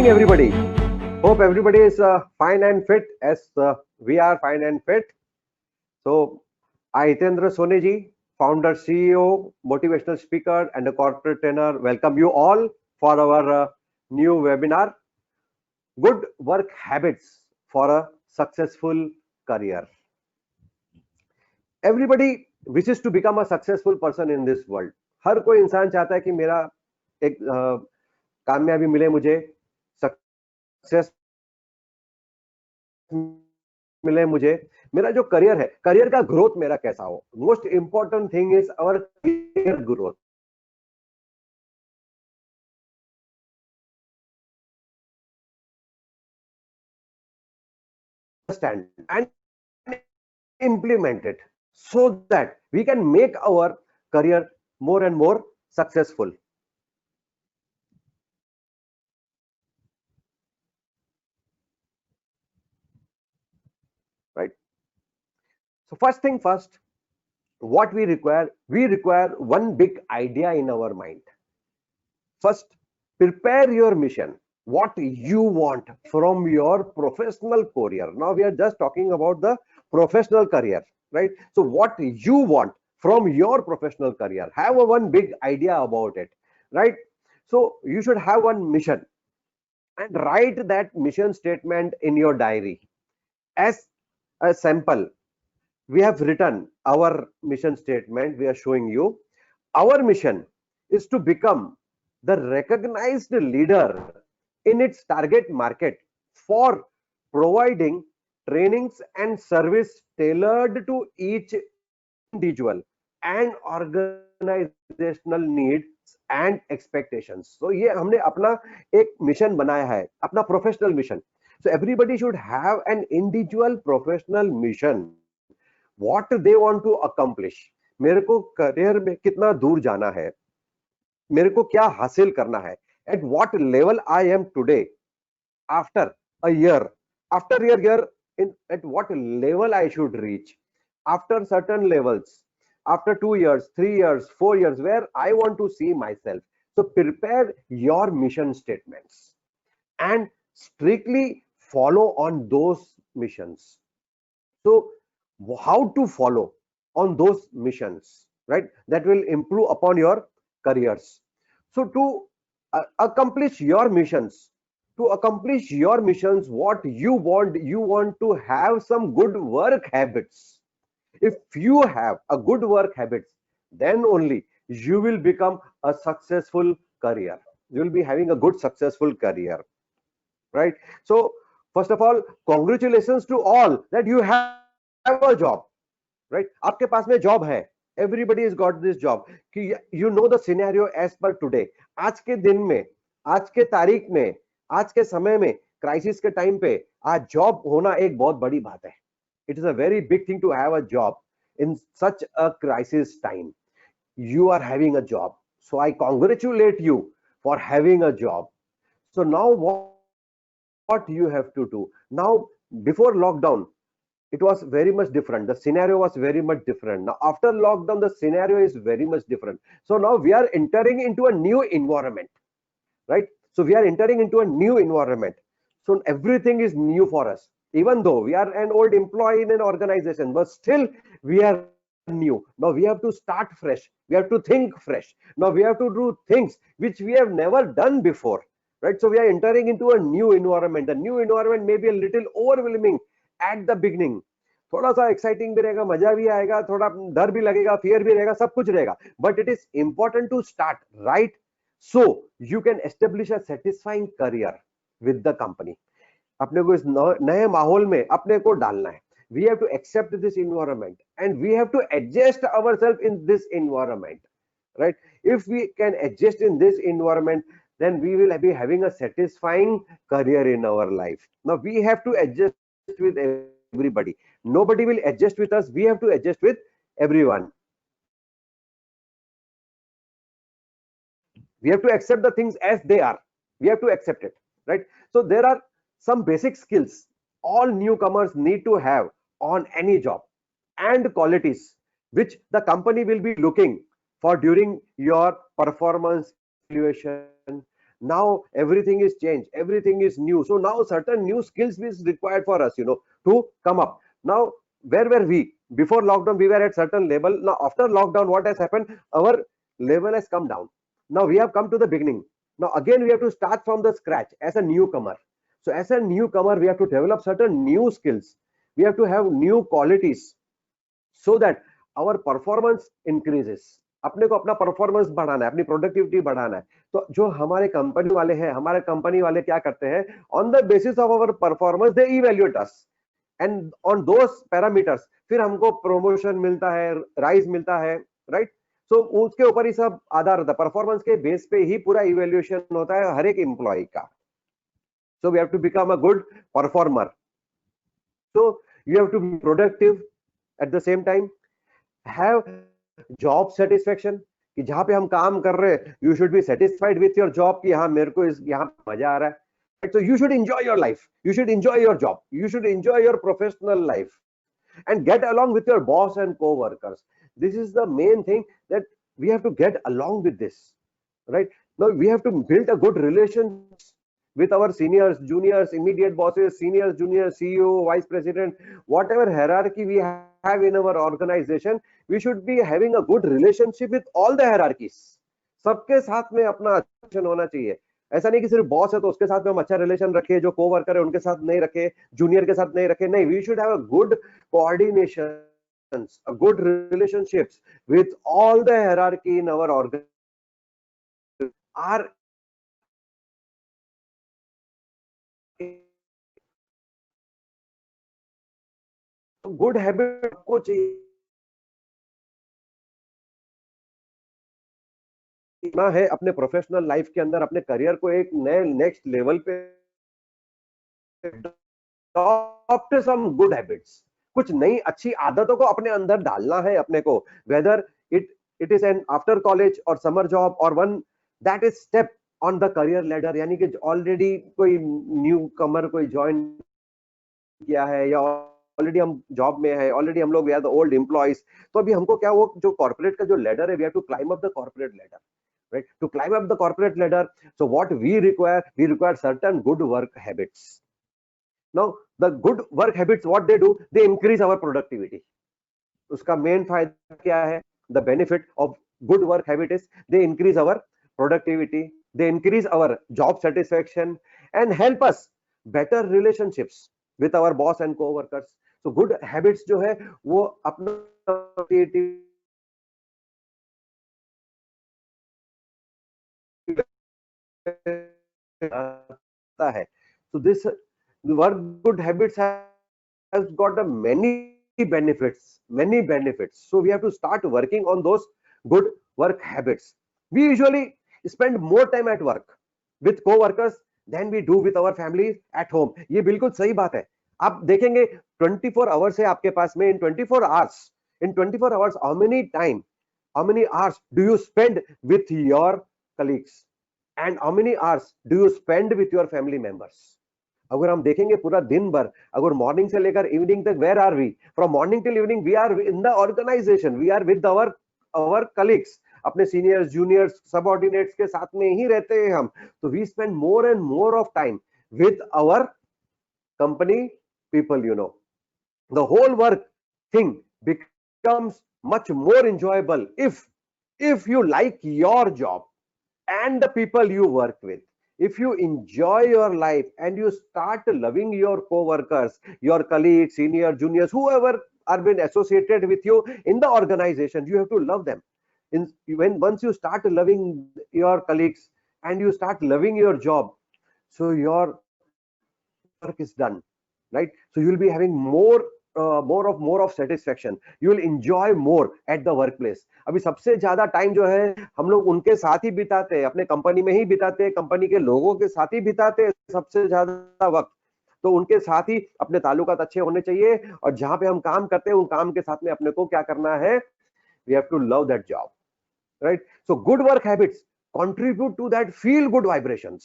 morning, everybody. Hope everybody is fine and fit as we are fine and fit. So, I, Hitendra Soneji, founder, CEO, motivational speaker, and a corporate trainer, welcome you all for our new webinar, Good Work Habits for a Successful Career. Everybody wishes to become a successful person in this world. हर कोई इंसान चाहता है कि मेरा एक कामयाबी मिले, मुझे सक्सेस मिले, मुझे मेरा जो करियर है, करियर का ग्रोथ मेरा कैसा हो. Most important thing is our career growth. Understand and implement it so that we can make our career more and more successful. Right. So first thing first, what we require one big idea in our mind. First, prepare your mission, what you want from your professional career. Now we are just talking about the professional career, right? So what you want from your professional career, have a one big idea about it, right? So you should have one mission and write that mission statement in your diary. As a sample, we have written our mission statement. We are showing you our mission is to become the recognized leader in its target market for providing trainings and service tailored to each individual and organizational needs and expectations. So ये हमने अपना एक mission बनाया है, अपना professional mission. So everybody should have an individual professional mission. What they want to accomplish. मेरे को career में कितना दूर जाना है, मेरे को क्या हासिल करना है, at what level I am today, after a year, at what level I should reach, after certain levels, after 2 years, 3 years, 4 years, where I want to see myself. So prepare your mission statements and strictly follow on those missions. So how to follow on those missions, right? That will improve upon your careers. So to accomplish your missions, what you want to have some good work habits. If you have a good work habits, then only you will become a successful career. You will be having a good successful career, right? So first of all, congratulations to all that you have a job, right? आपके पास में job है. Everybody has got this job. कि you know the scenario as per today. आज के दिन में, आज के तारीख में, आज के समय में, क्राइसिस के टाइम पे आज जॉब होना एक बहुत बड़ी बात है. It is a very big thing to have a job in such a crisis time. You are having a job. So I congratulate you for having a job. So now what you have to do? Now, before lockdown, it was very much different. The scenario was very much different. Now, after lockdown, the scenario is very much different. So now we are entering into a new environment, right? So we are entering into a new environment. So everything is new for us. Even though we are an old employee in an organization, but still we are new. Now we have to start fresh. We have to think fresh. Now we have to do things which we have never done before, right? So we are entering into a new environment. The new environment may be a little overwhelming at the beginning. थोड़ा सा exciting भी रहेगा, मजा भी आएगा, थोड़ा डर भी लगेगा, फियर भी रहेगा, सब कुछ रहेगा. But it is important to start right, so you can establish a satisfying career with the company. अपने को इस नए माहौल में अपने को डालना है. We have to accept this environment and we have to adjust ourselves in this environment, right? If we can adjust in this environment, then we will be having a satisfying career in our life. Now we have to adjust with everybody. Nobody will adjust with us. We have to adjust with everyone. We have to accept the things as they are. We have to accept it, right? So there are some basic skills all newcomers need to have on any job and qualities which the company will be looking for during your performance evaluation. Now everything is changed, everything is new. So now certain new skills is required for us, to come up. Now, where were we before lockdown? We were at certain level. Now after lockdown, what has happened? Our level has come down. Now we have come to the beginning. Now again we have to start from the scratch as a newcomer. So as a newcomer, we have to develop certain new skills. We have to have new qualities so that our performance increases. अपने को अपना performance बढ़ाना है, अपनी productivity बढ़ाना है. तो जो हमारे कंपनी वाले हैं, हमारे कंपनी वाले क्या करते हैं? On the basis of our performance they evaluate us, and on those parameters फिर हमको प्रमोशन मिलता है, राइज मिलता है, राइट? सो उसके ऊपर ही सब आधार होता है. परफॉर्मेंस के बेस पे ही पूरा इवैल्यूएशन होता है हर एक एम्प्लॉय का. So we have to become a good performer. So you have to be productive, at the same time have job satisfaction, कि जहां पे हम काम कर रहे हैं you should be satisfied with your job, कि हाँ मेरे को यहाँ मजा आ रहा है. So you should enjoy your life, you should enjoy your job, you should enjoy your professional life, and get along with your boss and co-workers. This is the main thing, that we have to get along with this, right? Now we have to build a good relations with our seniors, juniors, immediate bosses, seniors, juniors, CEO, vice president, whatever hierarchy we have in our organization, we should be having a good relationship with all the hierarchies. सबके साथ में अपना अच्छा होना चाहिए. ऐसा नहीं कि सिर्फ बॉस है तो उसके साथ में हम अच्छा रिलेशन रखे, जो कोवर्कर है उनके साथ नहीं रखे, जूनियर के साथ नहीं रखे. नहीं, we should have a good coordination, a good relationships with all the hierarchy in our organisation. Our good habit को चाहिए है अपने प्रोफेशनल लाइफ के अंदर, अपने करियर को एक नए नेक्स्ट लेवल पे अडॉप्ट सम गुड हैबिट्स. कुछ नई अच्छी आदतों को अपने अंदर डालना है अपने को, whether it is N after college और समर जॉब और one that is step on the career ladder. यानी कि ऑलरेडी कोई न्यू कमर कोई ज्वाइन किया है, या ऑलरेडी हम जॉब में है, ऑलरेडी हम लोग we are the old employees, तो अभी हमको क्या, वो जो कॉर्पोरेट का जो लेडर है, we have to climb up the corporate ladder, right? To climb up the corporate ladder, so what we require certain good work habits. Now the good work habits, what they do, they increase our productivity. उसका main फायदा क्या है? The benefit of good work habit is they increase our productivity, they increase our job satisfaction, and help us better relationships with our boss and co-workers. So good habits जो है वो अपना है. So this work good habits has got a many benefits. So we have to start working on those good work habits. We usually spend more time at work with co-workers than we do with our family at home. ये बिल्कुल सही बात है. आप देखेंगे 24 hours है आपके पास में. In 24 hours how many hours do you spend with your colleagues? And how many hours do you spend with your family members? अगर हम देखेंगे पूरा दिन भर, अगर मॉर्निंग से लेकर इवनिंग तक, where are we? From morning till evening we are in the organisation, we are with our colleagues, अपने सीनियर्स, जूनियर्स, सबऑर्डिनेट्स के साथ में ही रहते हैं हम. तो we spend more and more of time with our company people. The whole work thing becomes much more enjoyable if you like your job and the people you work with. If you enjoy your life and you start loving your co-workers, your colleagues, senior, juniors, whoever are been associated with you in the organization, you have to love them. Once you start loving your colleagues and you start loving your job, so your work is done, right? So you will be having more of satisfaction. You will enjoy more at the workplace. अभी सबसे ज्यादा time जो है हम लोग उनके साथ ही बिताते हैं, अपने कंपनी में ही बिताते हैं, कंपनी के लोगों के साथ ही बिताते हैं सबसे ज्यादा वक्त. तो उनके साथ ही अपने ताल्लुकात अच्छे होने चाहिए, और जहां पे हम काम करते हैं उन काम के साथ में अपने को क्या करना है? We have to love that job, right? So good work habits contribute to that feel good vibrations.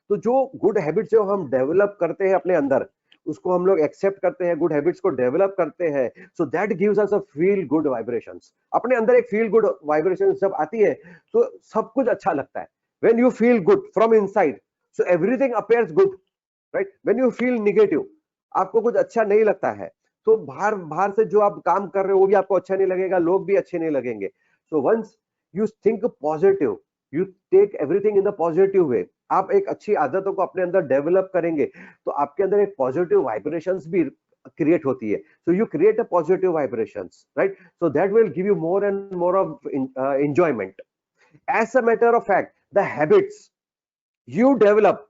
तो जो गुड हैबिट्स जो हम डेवलप करते हैं अपने अंदर, उसको हम लोग एक्सेप्ट करते हैं, गुड हैबिट्स को डेवलप करते हैं, so that gives us a feel good vibrations. अपने अंदर एक फील गुड वाइब्रेशन जब आती है तो सब कुछ अच्छा लगता है. when you feel good from inside, so everything appears good, right? When you feel negative, आपको कुछ अच्छा नहीं लगता है, तो बाहर बाहर से जो आप काम कर रहे हो वो भी आपको अच्छा नहीं लगेगा, लोग भी अच्छे नहीं लगेंगे. So once you think positive, you take everything in the positive way, आप एक अच्छी आदतों को अपने अंदर डेवलप करेंगे तो आपके अंदर एक पॉजिटिव वाइब्रेशंस भी क्रिएट होती है. So you create a positive vibrations, right? So that will give you more and more of enjoyment. As a matter of fact, the habits you develop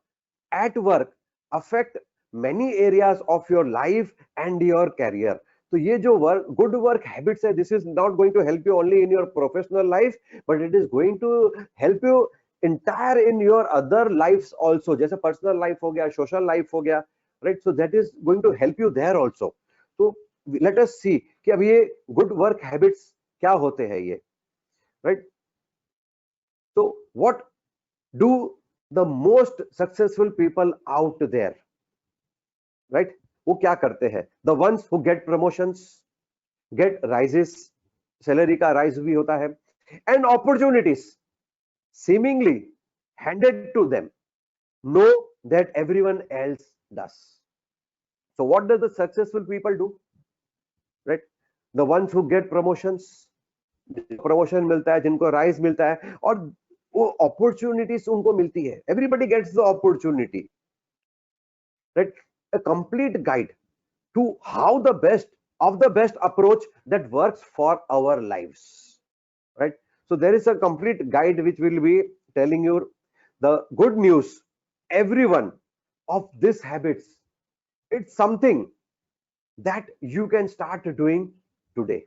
at work affect many areas of your life and your career. तो ये जो good work habits है, this is not going to help you only in your professional life, but it is going to help you entire in your other lives also, जैसे personal life हो गया, social life हो गया, right? So that is going to help you there also. So let us see कि अब ये good work habits क्या होते हैं ये, right? So what do the most successful people out there, right? वो क्या करते हैं? The ones who get promotions, get rises, salary का rise भी होता है, and opportunities seemingly handed to them, know that everyone else does. So what does the successful people do, right? The ones who get promotions, promotion मिलता है, जिनको rise मिलता है, और वो opportunities उनको मिलती है. Everybody gets the opportunity, right? A complete guide to how the best of the best approach that works for our lives, right? So there is a complete guide which will be telling you the good news. Everyone of these habits, it's something that you can start doing today.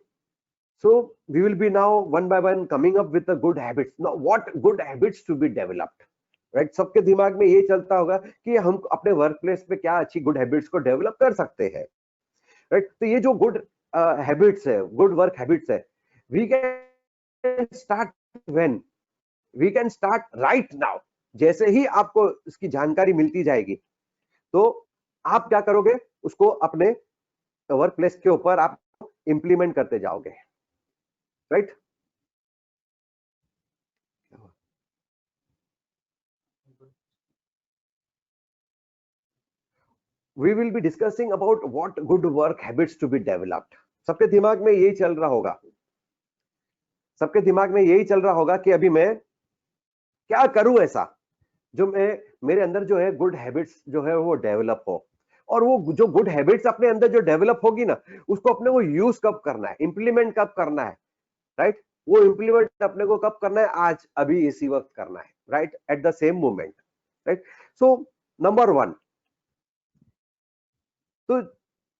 So we will be now one by one coming up with the good habits. Now what good habits to be developed, right? सबके दिमाग में ये चलता होगा कि हम अपने work place पे क्या अच्छी गुड हैबिट्स को डेवलप कर सकते हैं, राइट? तो ये जो गुड हैबिट्स है, गुड वर्क हैबिट्स है, we can start when, we can start right now. जैसे ही आपको इसकी जानकारी मिलती जाएगी तो आप क्या करोगे, उसको अपने वर्क प्लेस के ऊपर आप इंप्लीमेंट करते जाओगे, right? We will be discussing about what good work habits to be developed. सबके दिमाग में यही चल रहा होगा, सबके दिमाग में यही चल रहा होगा कि अभी मैं क्या करूं ऐसा जो मेरे अंदर जो है गुड हैबिट्स जो है वो डेवलप हो, और वो जो गुड हैबिट्स अपने अंदर जो डेवलप होगी ना, उसको अपने को यूज कब करना है, इंप्लीमेंट कब करना है, राइट? वो इंप्लीमेंट अपने को कब करना है, आज अभी इसी वक्त करना है, right? Eight the same moment, right? So number 1, so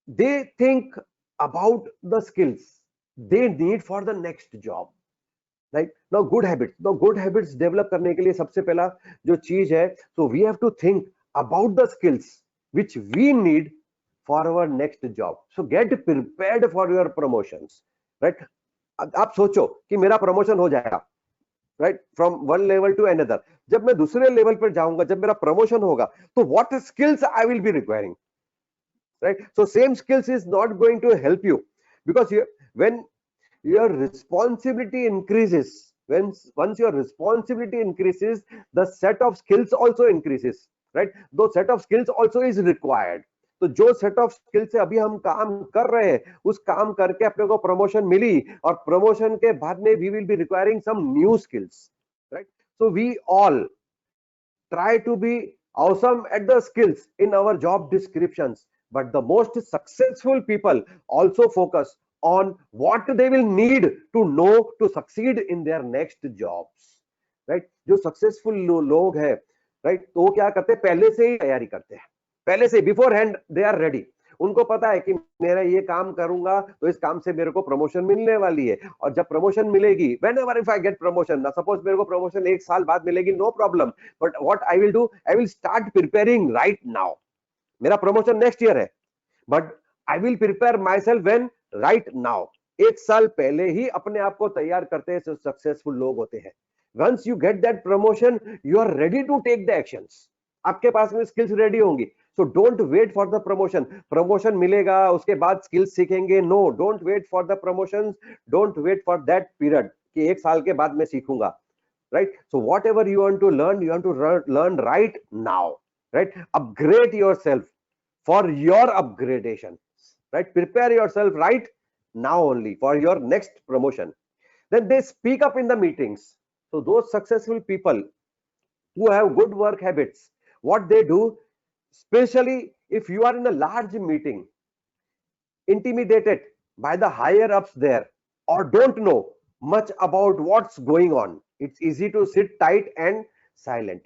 they think about the skills they need for the next job, right? Now good habits develop करने के लिए सबसे पहला जो चीज है, so we have to think about the skills which we need for our next job. So get prepared for your promotions, right? आप सोचो कि मेरा प्रमोशन हो जाएगा, right, from one level to another. जब मैं दूसरे लेवल पर जाऊंगा, जब मेरा प्रमोशन होगा, तो what skills I will be requiring, right? So same skills is not going to help you, because when your responsibility increases, once your responsibility increases, the set of skills also increases, right? Those set of skills also is required. तो जो set of skill से अभी हम काम कर रहे हैं, उस काम करके अपने को प्रमोशन मिली, और प्रमोशन के बाद में we will be requiring some new skills, right? So we all try to be awesome at the skills in our job descriptions, but the most successful people also focus on what they will need to know to succeed in their next jobs, right? जो successful लोग हैं, right, तो वो क्या करते हैं, पहले से ही तैयारी करते हैं, पहले से beforehand they are ready. उनको पता है कि मेरा ये काम करूंगा तो इस काम से मेरे को प्रमोशन मिलने वाली है, और जब प्रमोशन मिलेगी, whenever if I get promotion, ना सपोज मेरे को प्रमोशन 1 साल बाद मिलेगी, no problem, but what I will do, I will start preparing right now. मेरा प्रमोशन नेक्स्ट ईयर है, but I will prepare myself when, right now. 1 साल पहले ही अपने आप को तैयार करते हैं सक्सेसफुल लोग होते हैं. Once you get that promotion, you are ready to take the actions. आपके पास में स्किल्स रेडी होंगी. So don't wait for the promotion. Promotion मिलेगा उसके बाद स्किल्स सीखेंगे, no, don't wait for the promotion, don't wait for that period कि 1 साल के बाद मैं सीखूंगा, right? So whatever you want to learn, you want to learn right now, right? Upgrade yourself for your upgradation, right? Prepare yourself right now only for your next promotion. Then they speak up in the meetings. So those successful people who have good work habits, what they do, especially if you are in a large meeting, intimidated by the higher ups there, or don't know much about what's going on, it's easy to sit tight and silent.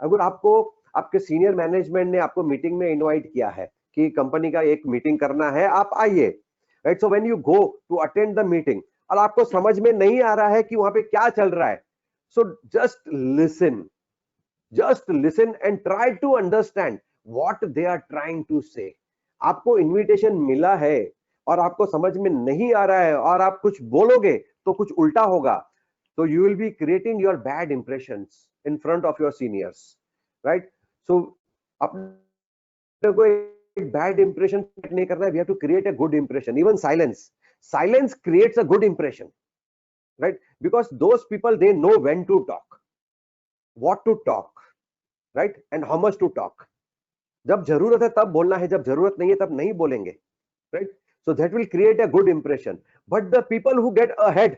अगर आपको आपके senior management ने आपको meeting में invite किया है कि company का एक मीटिंग करना है, आप आइए, right? So when you go to attend the meeting और आपको समझ में नहीं आ रहा है कि वहां पे क्या चल रहा है, so just listen and try to understand what they are trying to say. आपको इनविटेशन मिला है और आपको समझ में नहीं आ रहा है और आप कुछ बोलोगे तो कुछ उल्टा होगा, तो you will be creating your bad impressions in front of your seniors, right? So अपने को एक बैड इंप्रेशन नहीं करना है, we have to create a good impression. Even silence creates a good impression, right? Because those people they know when to talk, what to talk, right? And how much to talk. जब जरूरत है तब बोलना है, जब जरूरत नहीं है तब नहीं बोलेंगे, right? So that will create a good impression. But the people who get ahead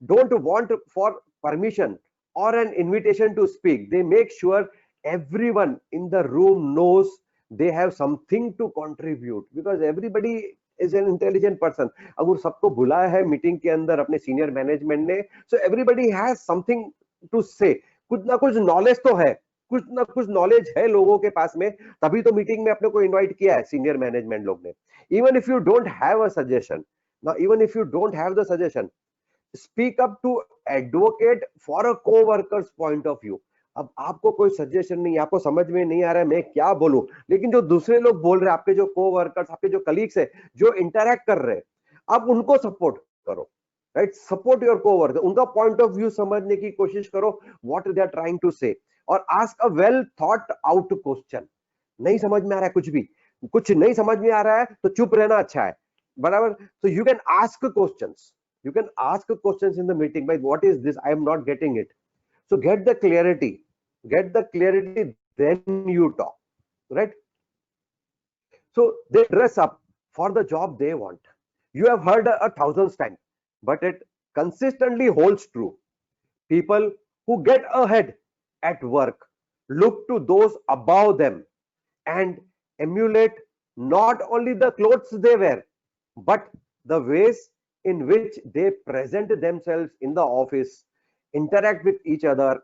don't want for permission or an invitation to speak. They make sure everyone in the room knows they have something to contribute, because everybody is an intelligent person. अगर सबको बुलाया है meeting के अंदर अपने senior management ने, so everybody has something to say. कुछ ना कुछ नॉलेज तो है, कुछ ना कुछ नॉलेज है लोगों के पास में, तभी तो मीटिंग में अपने को इनवाइट किया है सीनियर मैनेजमेंट लोग ने. Even if you don't have a suggestion, now even if you don't have the suggestion, speak up to advocate for a coworkers point of view. अब आपको कोई सजेशन नहीं, आपको समझ में नहीं आ रहा है मैं क्या बोलूं, लेकिन जो दूसरे लोग बोल रहे हैं, आपके जो कोवर्कर्स, आपके जो कलीग्स है, जो इंटरैक्ट कर रहे हैं, आप उनको सपोर्ट करो, राइट? सपोर्ट योर कोवर्कर, उनका पॉइंट ऑफ व्यू समझने की कोशिश करो, what they are trying to say. और ask a well thought out question. नहीं समझ में आ रहा है कुछ नहीं समझ में आ रहा है तो चुप रहना अच्छा है, बराबर? So you can ask questions, in the meeting, भाई what is this, I am not getting it. So get the clarity, then you talk, right? So they dress up for the job they want. You have heard a thousand times, but it consistently holds true. People who get ahead at work look to those above them and emulate not only the clothes they wear, but the ways in which they present themselves in the office, interact with each other,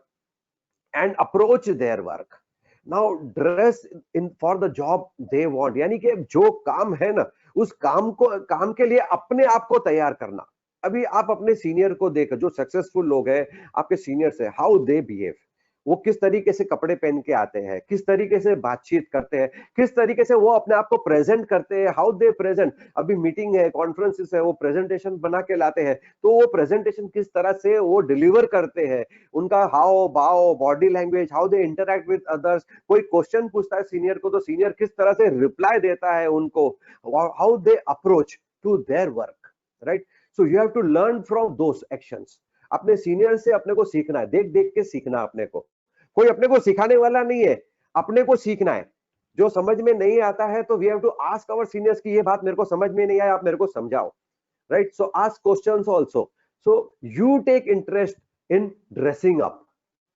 and approach their work. Now dress in for the job they want, यानी कि जो काम है ना, उस काम के लिए अपने आप को तैयार करना. अभी आप अपने सीनियर को देखो, जो सक्सेसफुल लोग हैं, आपके सीनियर्स है, हाउ दे बिहेव, वो किस तरीके से कपड़े पहन के आते हैं, किस तरीके से बातचीत करते हैं, किस तरीके से वो अपने आप को प्रेजेंट करते हैं, हाउ दे प्रेजेंट. अभी मीटिंग है, कॉन्फ्रेंसेस है, वो प्रेजेंटेशन बना के लाते हैं, तो वो प्रेजेंटेशन किस तरह से वो डिलीवर करते हैं, उनका हाव भाव, body language, how they interact with others. कोई क्वेश्चन पूछता है सीनियर को, तो सीनियर किस तरह से रिप्लाई देता है उनको, how they approach to their work, right? So you have to learn from those actions. अपने सीनियर से अपने को सीखना है, देख देख के सीखना. अपने को कोई अपने को सिखाने वाला नहीं है, अपने को सीखना है. जो समझ में नहीं आता है तो we have to ask our seniors कि ये बात मेरे को समझ में नहीं आया, आप मेरे को समझाओ, right? So ask questions also. So you take interest in dressing up,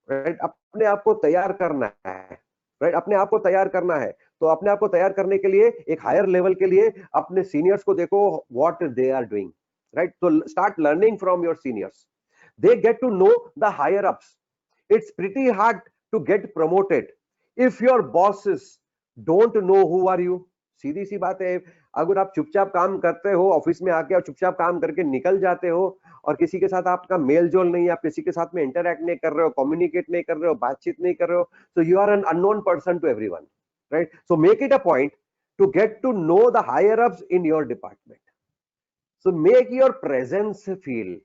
right? अपने आप को तैयार करना है, राइट? अपने आप को तैयार करना है. तो अपने आप को तैयार करने के लिए, एक हायर लेवल के लिए, अपने सीनियर्स को देखो what they are doing, right? तो start learning from your seniors. They get to know the higher ups. It's pretty hard to get promoted if your bosses don't know who are you. सीधी सी बात है. अगर आप चुपचाप काम करते हो office में आके और चुपचाप काम करके निकल जाते हो और किसी के साथ आपका मेल जोल नहीं है, आप किसी के साथ में इंटरैक्ट नहीं कर रहे हो, कम्युनिकेट नहीं कर रहे हो, बातचीत नहीं कर रहे हो, so you are an unknown person to everyone, right? So make it a point to get to know the higher ups in your department. So make your presence feel,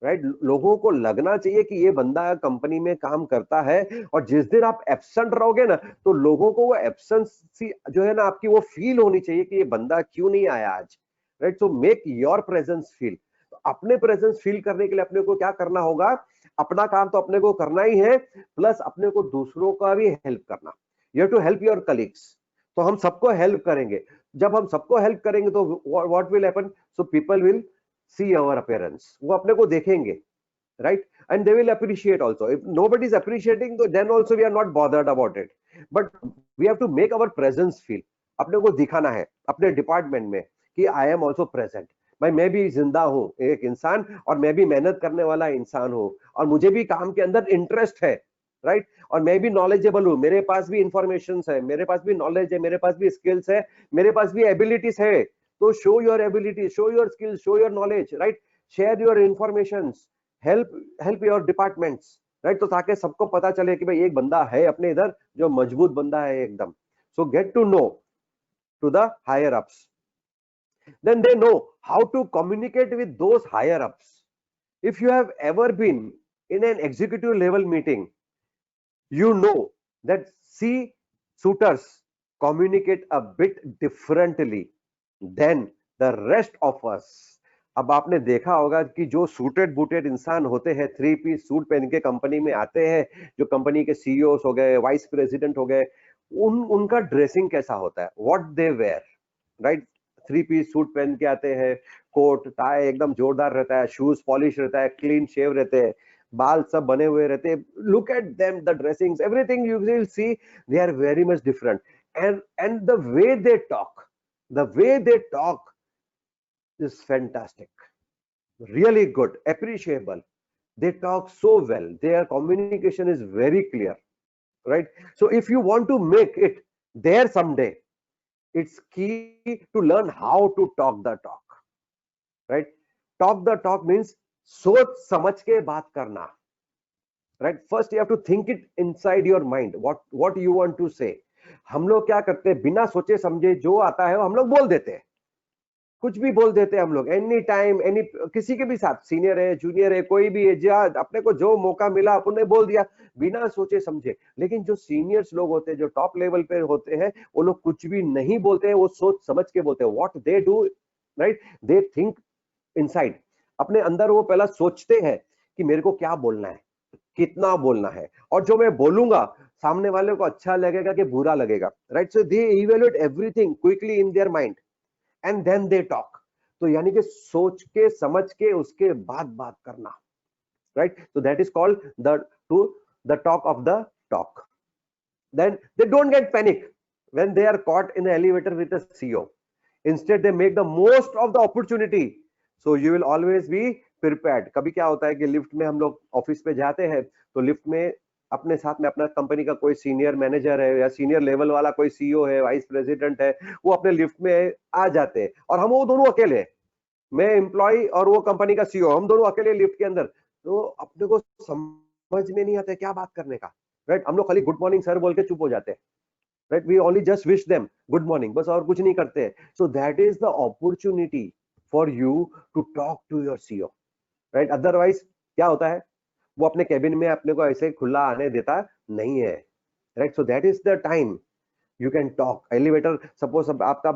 right? लोगों को लगना चाहिए कि ये बंदा कंपनी में काम करता है. और जिस दिन आप एब्सेंट रहोगे ना, तो लोगों को वो एब्सेंस जो है ना आपकी, वो फील होनी चाहिए कि ये बंदा क्यों नहीं आया आज, right? So make your presence feel. अपने प्रेजेंस फील करने के लिए अपने को क्या करना होगा, अपना काम तो अपने को करना ही है, प्लस अपने को दूसरों का भी हेल्प करना। You have to help your colleagues. तो हम सबको हेल्प करेंगे। जब हम सबको हेल्प करेंगे तो what will happen, so people will see our appearance, वो अपने को देखेंगे, right? And they will appreciate also. If nobody is appreciating, then also we are not bothered about it. But we have to make our presence feel. अपने को दिखाना है अपने department में कि आई एम ऑल्सो प्रेजेंट, भाई मैं भी जिंदा हूं, एक इंसान, और मैं भी मेहनत करने वाला इंसान हूं, और मुझे भी काम के अंदर इंटरेस्ट है, राइट? और मैं भी नॉलेजेबल हूं, मेरे पास भी इंफॉर्मेशन है, मेरे पास भी नॉलेज है, मेरे पास भी स्किल्स है, मेरे पास भी एबिलिटीज है। तो show your ability, show your skills, show your knowledge, right? Share your information, help your departments, right? तो ताकि सबको पता चले कि भाई एक बंदा है अपने इधर जो मजबूत बंदा है एकदम। So get to know to the higher ups, then they know how to communicate with those higher ups. If you have ever been in an executive level meeting, you know that C suitors communicate a bit differently than the rest of us. अब आपने देखा होगा कि जो suited booted इंसान होते हैं, 3 piece suit पहन के कंपनी में आते हैं, जो कंपनी के सीईओस हो गए, वाइस प्रेसिडेंट हो गए, उनका ड्रेसिंग कैसा होता है, what they wear, right? 3 piece suit पहन के आते हैं, कोट टाई एकदम जोरदार रहता है, शूज पॉलिश रहता है, क्लीन शेव रहते हैं, बाल सब बने हुए रहते हैं। Look at them, the dressings, everything you will see they are very much different, and the way they talk is fantastic, really good, appreciable. They talk so well, their communication is very clear, right? So if you want to make it there someday, it's key to learn how to talk the talk, right? Talk the talk means सोच समझ के बात करना, right? First you have to think it inside your mind, what you want to say. हम लोग क्या करते हैं, बिना सोचे समझे जो आता है हम लोग बोल देते हैं, कुछ भी बोल देते हैं हम लोग, एनी टाइम, एनी, किसी के भी साथ, सीनियर है, जूनियर है, कोई भी है, अपने को जो मौका मिला अपने बोल दिया बिना सोचे समझे। लेकिन जो सीनियर्स लोग होते हैं, जो टॉप लेवल पे होते हैं, वो लोग कुछ भी नहीं बोलते हैं, वो सोच समझ के बोलते हैं। What they do, right? They think inside, अपने अंदर वो पहला सोचते हैं कि मेरे को क्या बोलना है, कितना बोलना है, और जो मैं बोलूंगा सामने वाले को अच्छा लगेगा कि बुरा लगेगा, right? So they evaluate everything quickly in their mind and then they talk. तो यानी कि सोच के समझ के उसके बाद बात करना, right? So that is called the talk of the talk. Then they don't get panic when they are caught in the elevator with a CEO. Instead they make the most of the opportunity, so you will always be prepared. कभी क्या होता है कि lift में हम लोग office पे जाते हैं, तो लिफ्ट में अपने साथ में अपना कंपनी का कोई सीनियर मैनेजर है या सीनियर लेवल वाला कोई सीईओ है, वाइस प्रेसिडेंट है, वो अपने लिफ्ट में आ जाते हैं, और हम वो दोनों अकेले, मैं एम्प्लॉय और वो कंपनी का सीईओ, हम दोनों अकेले लिफ्ट के अंदर। तो अपने को समझ में नहीं आता क्या बात करने का, राइट? हम लोग खाली गुड मॉर्निंग सर बोल के चुप हो जाते हैं, right? We only just wish them good morning, बस और कुछ नहीं करते हैं। So that is the opportunity for you to talk to your CEO, right? Otherwise क्या होता है, वो अपने केबिन में अपने को ऐसे खुला आने देता नहीं है, right? So that is the time you can talk. Elevator, suppose आपका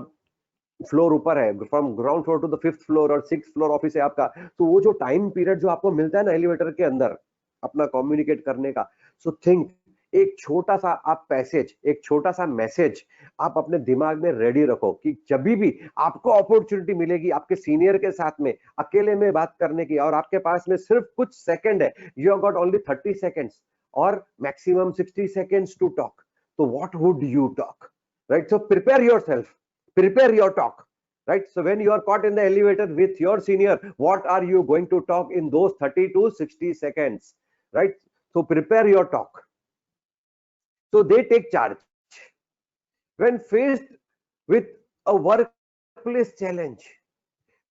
फ्लोर ऊपर है, from ground floor to the 5th floor और 6th फ्लोर ऑफिस है आपका, तो वो जो टाइम पीरियड जो आपको मिलता है ना एलिवेटर के अंदर अपना कम्युनिकेट करने का, सो थिंक, एक छोटा सा आप पैसेज, एक छोटा सा मैसेज आप अपने दिमाग में रेडी रखो कि जब भी आपको अपॉर्चुनिटी मिलेगी आपके सीनियर के साथ में अकेले में बात करने की, और आपके पास में सिर्फ कुछ सेकंड है, you have got only 30 seconds और मैक्सिमम 60 सेकंड्स टू टॉक, तो what would you talk, right? So prepare yourself, prepare your talk, right? So when you are caught in the elevator with your senior, what are you going to talk in those 30 to 60 seconds, right? So prepare your talk. So they take charge when faced with a workplace challenge,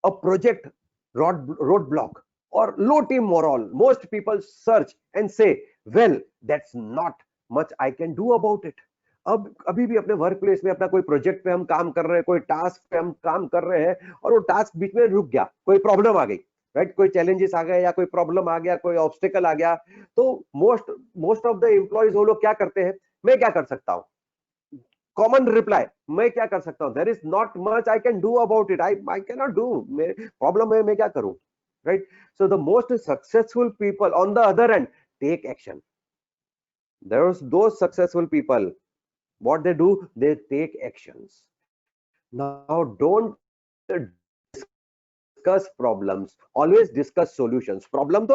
a project roadblock, or low team morale. Most people search and say, well, that's not much I can do about it. अब अभी भी अपने work place में अपना कोई project पे हम काम कर रहे हैं, कोई टास्क पे हम काम कर रहे हैं, और वो टास्क बीच में रुक गया, कोई प्रॉब्लम आ गई, राइट? कोई चैलेंजेस आ गए या कोई प्रॉब्लम आ गया, कोई ऑब्स्टिकल आ गया, तो मोस्ट ऑफ द एम्प्लॉइज वो लोग क्या करते हैं, मैं क्या कर सकता हूँ, कॉमन रिप्लाई, मैं क्या कर सकता हूँ, there is not much I can do about it, I can not do, problem है, मैं क्या करूं, right? So the most successful people on the other end take action. There's those successful people, what they do, they take actions. Now don't discuss problems, always discuss solutions. Problem तो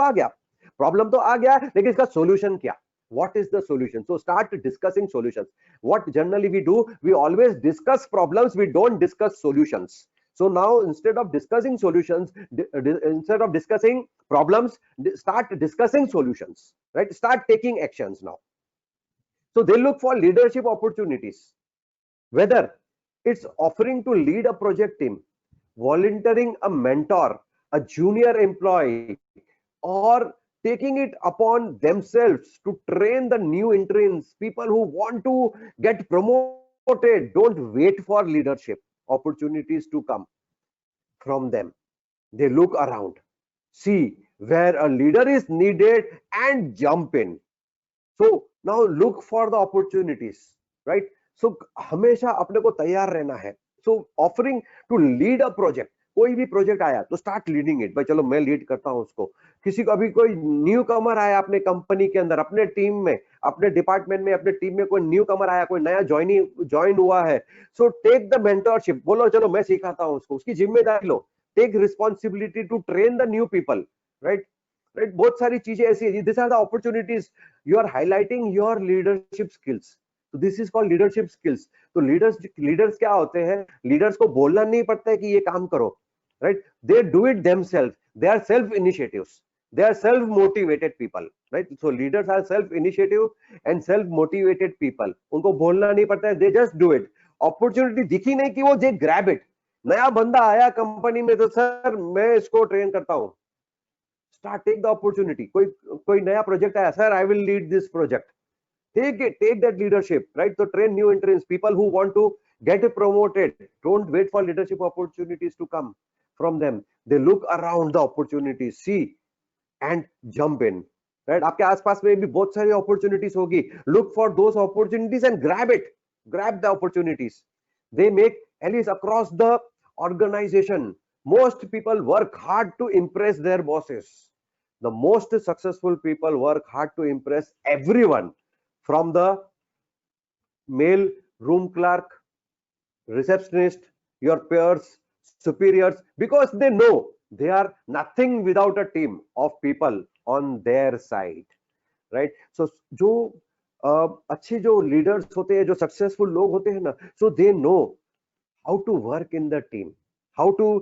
आ गया, लेकिन इसका solution क्या, what is the solution? So start discussing solutions. What generally we do, we always discuss problems, we don't discuss solutions. So now instead of discussing solutions, instead of discussing problems, start discussing solutions, right? Start taking actions now. So they look for leadership opportunities, whether it's offering to lead a project team, volunteering a mentor, a junior employee, or taking it upon themselves to train the new interns, people who want to get promoted. Don't wait for leadership opportunities to come from them. They look around, see where a leader is needed, and jump in. So now look for the opportunities, right? So हमेशा अपने को तैयार रहना है. So offering to lead a project, कोई भी project आया तो स्टार्ट लीडिंग इट, भाई चलो मैं लीड करता हूं उसको. किसी को अभी कोई न्यू कमर आया अपने कंपनी के अंदर, अपने टीम में, अपने डिपार्टमेंट में, अपने टीम में कोई न्यू कमर आया, कोई नया ज्वाइन हुआ है, सो टेक द मेंटरशिप. बोलो चलो मैं सिखाता हूं उसको, उसकी जिम्मेदारी लो. Take responsibility to train the new people, right? Right, बहुत सारी चीजें ऐसी है. This are the opportunities. You are highlighting your leadership skills. तो this is called leadership skills. तो लीडर्स क्या होते हैं? लीडर्स को बोलना नहीं पड़ता है कि ये काम करो, right? They do it themselves. They are self initiatives. They are self motivated people, right? So leaders are self initiative and self motivated people. उनको बोलना नहीं पड़ता है, they just do it. Opportunity दिखी नहीं कि वो जे ग्रैब इट. नया बंदा आया कंपनी में तो सर मैं इसको ट्रेन करता हूं. Start, take the opportunity. कोई नया प्रोजेक्ट आया, sir I will lead this project. Take it, take that leadership, right? So train new interns, people who want to get promoted. Don't wait for leadership opportunities to come from them. They look around the opportunities, see and jump in, right? आपके आसपास में भी बहुत सारी opportunities होगी. Look for those opportunities and grab it. Grab the opportunities. They make allies across the organization. Most people work hard to impress their bosses. The most successful people work hard to impress everyone, from the male room clerk, receptionist, your peers, superiors, because they know they are nothing without a team of people on their side, right? So जो अच्छे जो leaders होते हैं, जो successful लोग होते हैं ना, so they know how to work in the team, how to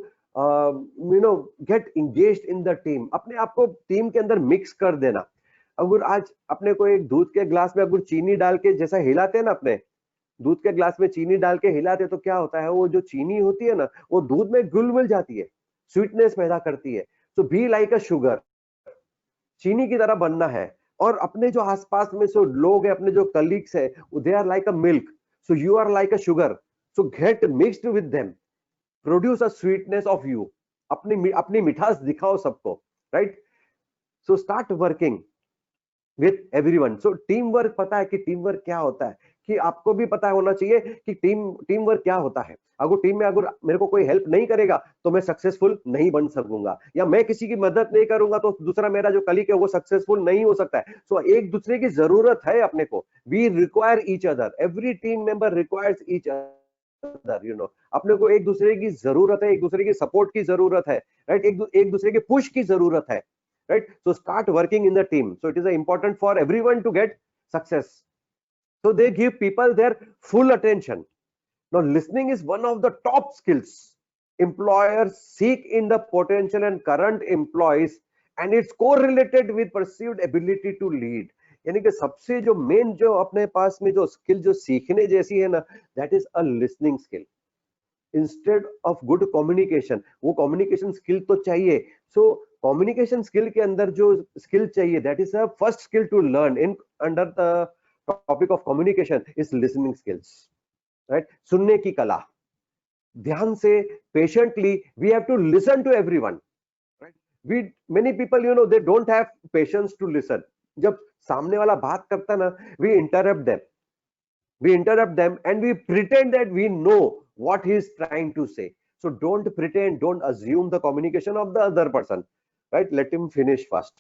get engaged in the team. अपने आप को टीम के अंदर मिक्स कर देना. अगर आज अपने को एक दूध के ग्लास में अगर चीनी डाल के जैसा हिलाते हैं ना, अपने दूध के ग्लास में चीनी डाल के हिलाते, तो क्या होता है, वो जो चीनी होती है ना, वो दूध में घुल मिल जाती है, स्वीटनेस पैदा करती है. So be like a sugar. चीनी की तरह बनना है. और अपने जो आसपास में जो लोग हैं, अपने जो कलीग्स है, they are like a milk. So you are like a sugar. So get mixed with them. Produce a sweetness of you. अपनी मिठास दिखाओ सबको, right? So start working with everyone. So team work, पता है कि team work क्या होता है, कि आपको भी पता होना चाहिए कि टीम वर्क क्या होता है. अगर टीम में अगर मेरे को कोई हेल्प नहीं करेगा तो मैं सक्सेसफुल नहीं बन सकूंगा, या मैं किसी की मदद नहीं करूंगा तो दूसरा मेरा जो कलीग है वो सक्सेसफुल नहीं हो सकता है. सो एक दूसरे की जरूरत है अपने को. We require each other. Every team member requires each other, अपने को एक दूसरे की जरूरत है, एक दूसरे की सपोर्ट की जरूरत है, राइट? एक दूसरे के पुश की जरूरत है, right? So start working in the team. So it is important for everyone to get success. So they give people their full attention. Now listening is one of the top skills employers seek in the potential and current employees, and it's correlated with perceived ability to lead. यानी कि सबसे जो main जो अपने पास में जो skill जो सीखने जैसी है ना, that is a listening skill. Instead of good communication, वो कम्युनिकेशन स्किल तो चाहिए. सो कम्युनिकेशन स्किल के अंदर जो स्किल चाहिए, that is a first skill to learn in under the topic of communication is listening skills, right? सुनने की कला. ध्यान से, patiently, we have to listen to everyone, right? We many people they don't have patience to listen. जब सामने वाला बात करता ना, we interrupt them and we pretend that we know what he is trying to say. So don't pretend, don't assume the communication of the other person. Right, let him finish first.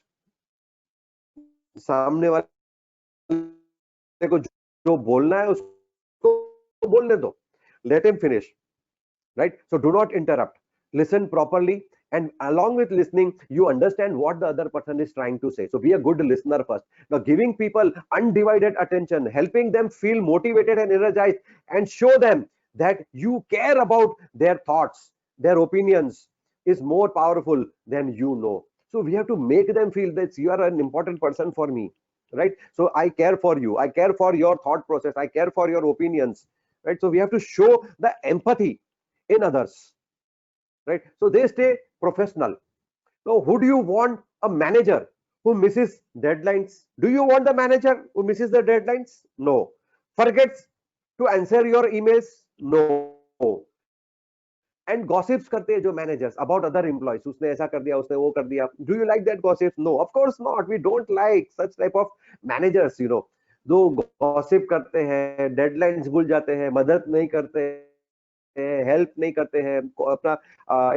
सामने वाले को जो बोलना है उसको बोलने दो, let him finish, right? So do not interrupt, listen properly, and along with listening you understand what the other person is trying to say. So be a good listener first. Now giving people undivided attention, helping them feel motivated and energized, and show them that you care about their thoughts, their opinions, is more powerful than you know. So we have to make them feel that you are an important person for me, right? So I care for you, I care for your thought process, I care for your opinions, right? So we have to show the empathy in others, right? So they stay professional. Now who do you want? A manager who misses deadlines? Do you want the manager who misses the deadlines? No. Forgets to answer your emails? No. And gossips करते हैं जो managers about other employees, उसने ऐसा कर दिया, उसने वो कर दिया. Do you like that gossip? No, of course not. We don't like such type of managers, you know, जो gossip करते हैं, deadlines भूल जाते हैं, मदद नहीं करते, हेल्प नहीं करते हैं, अपना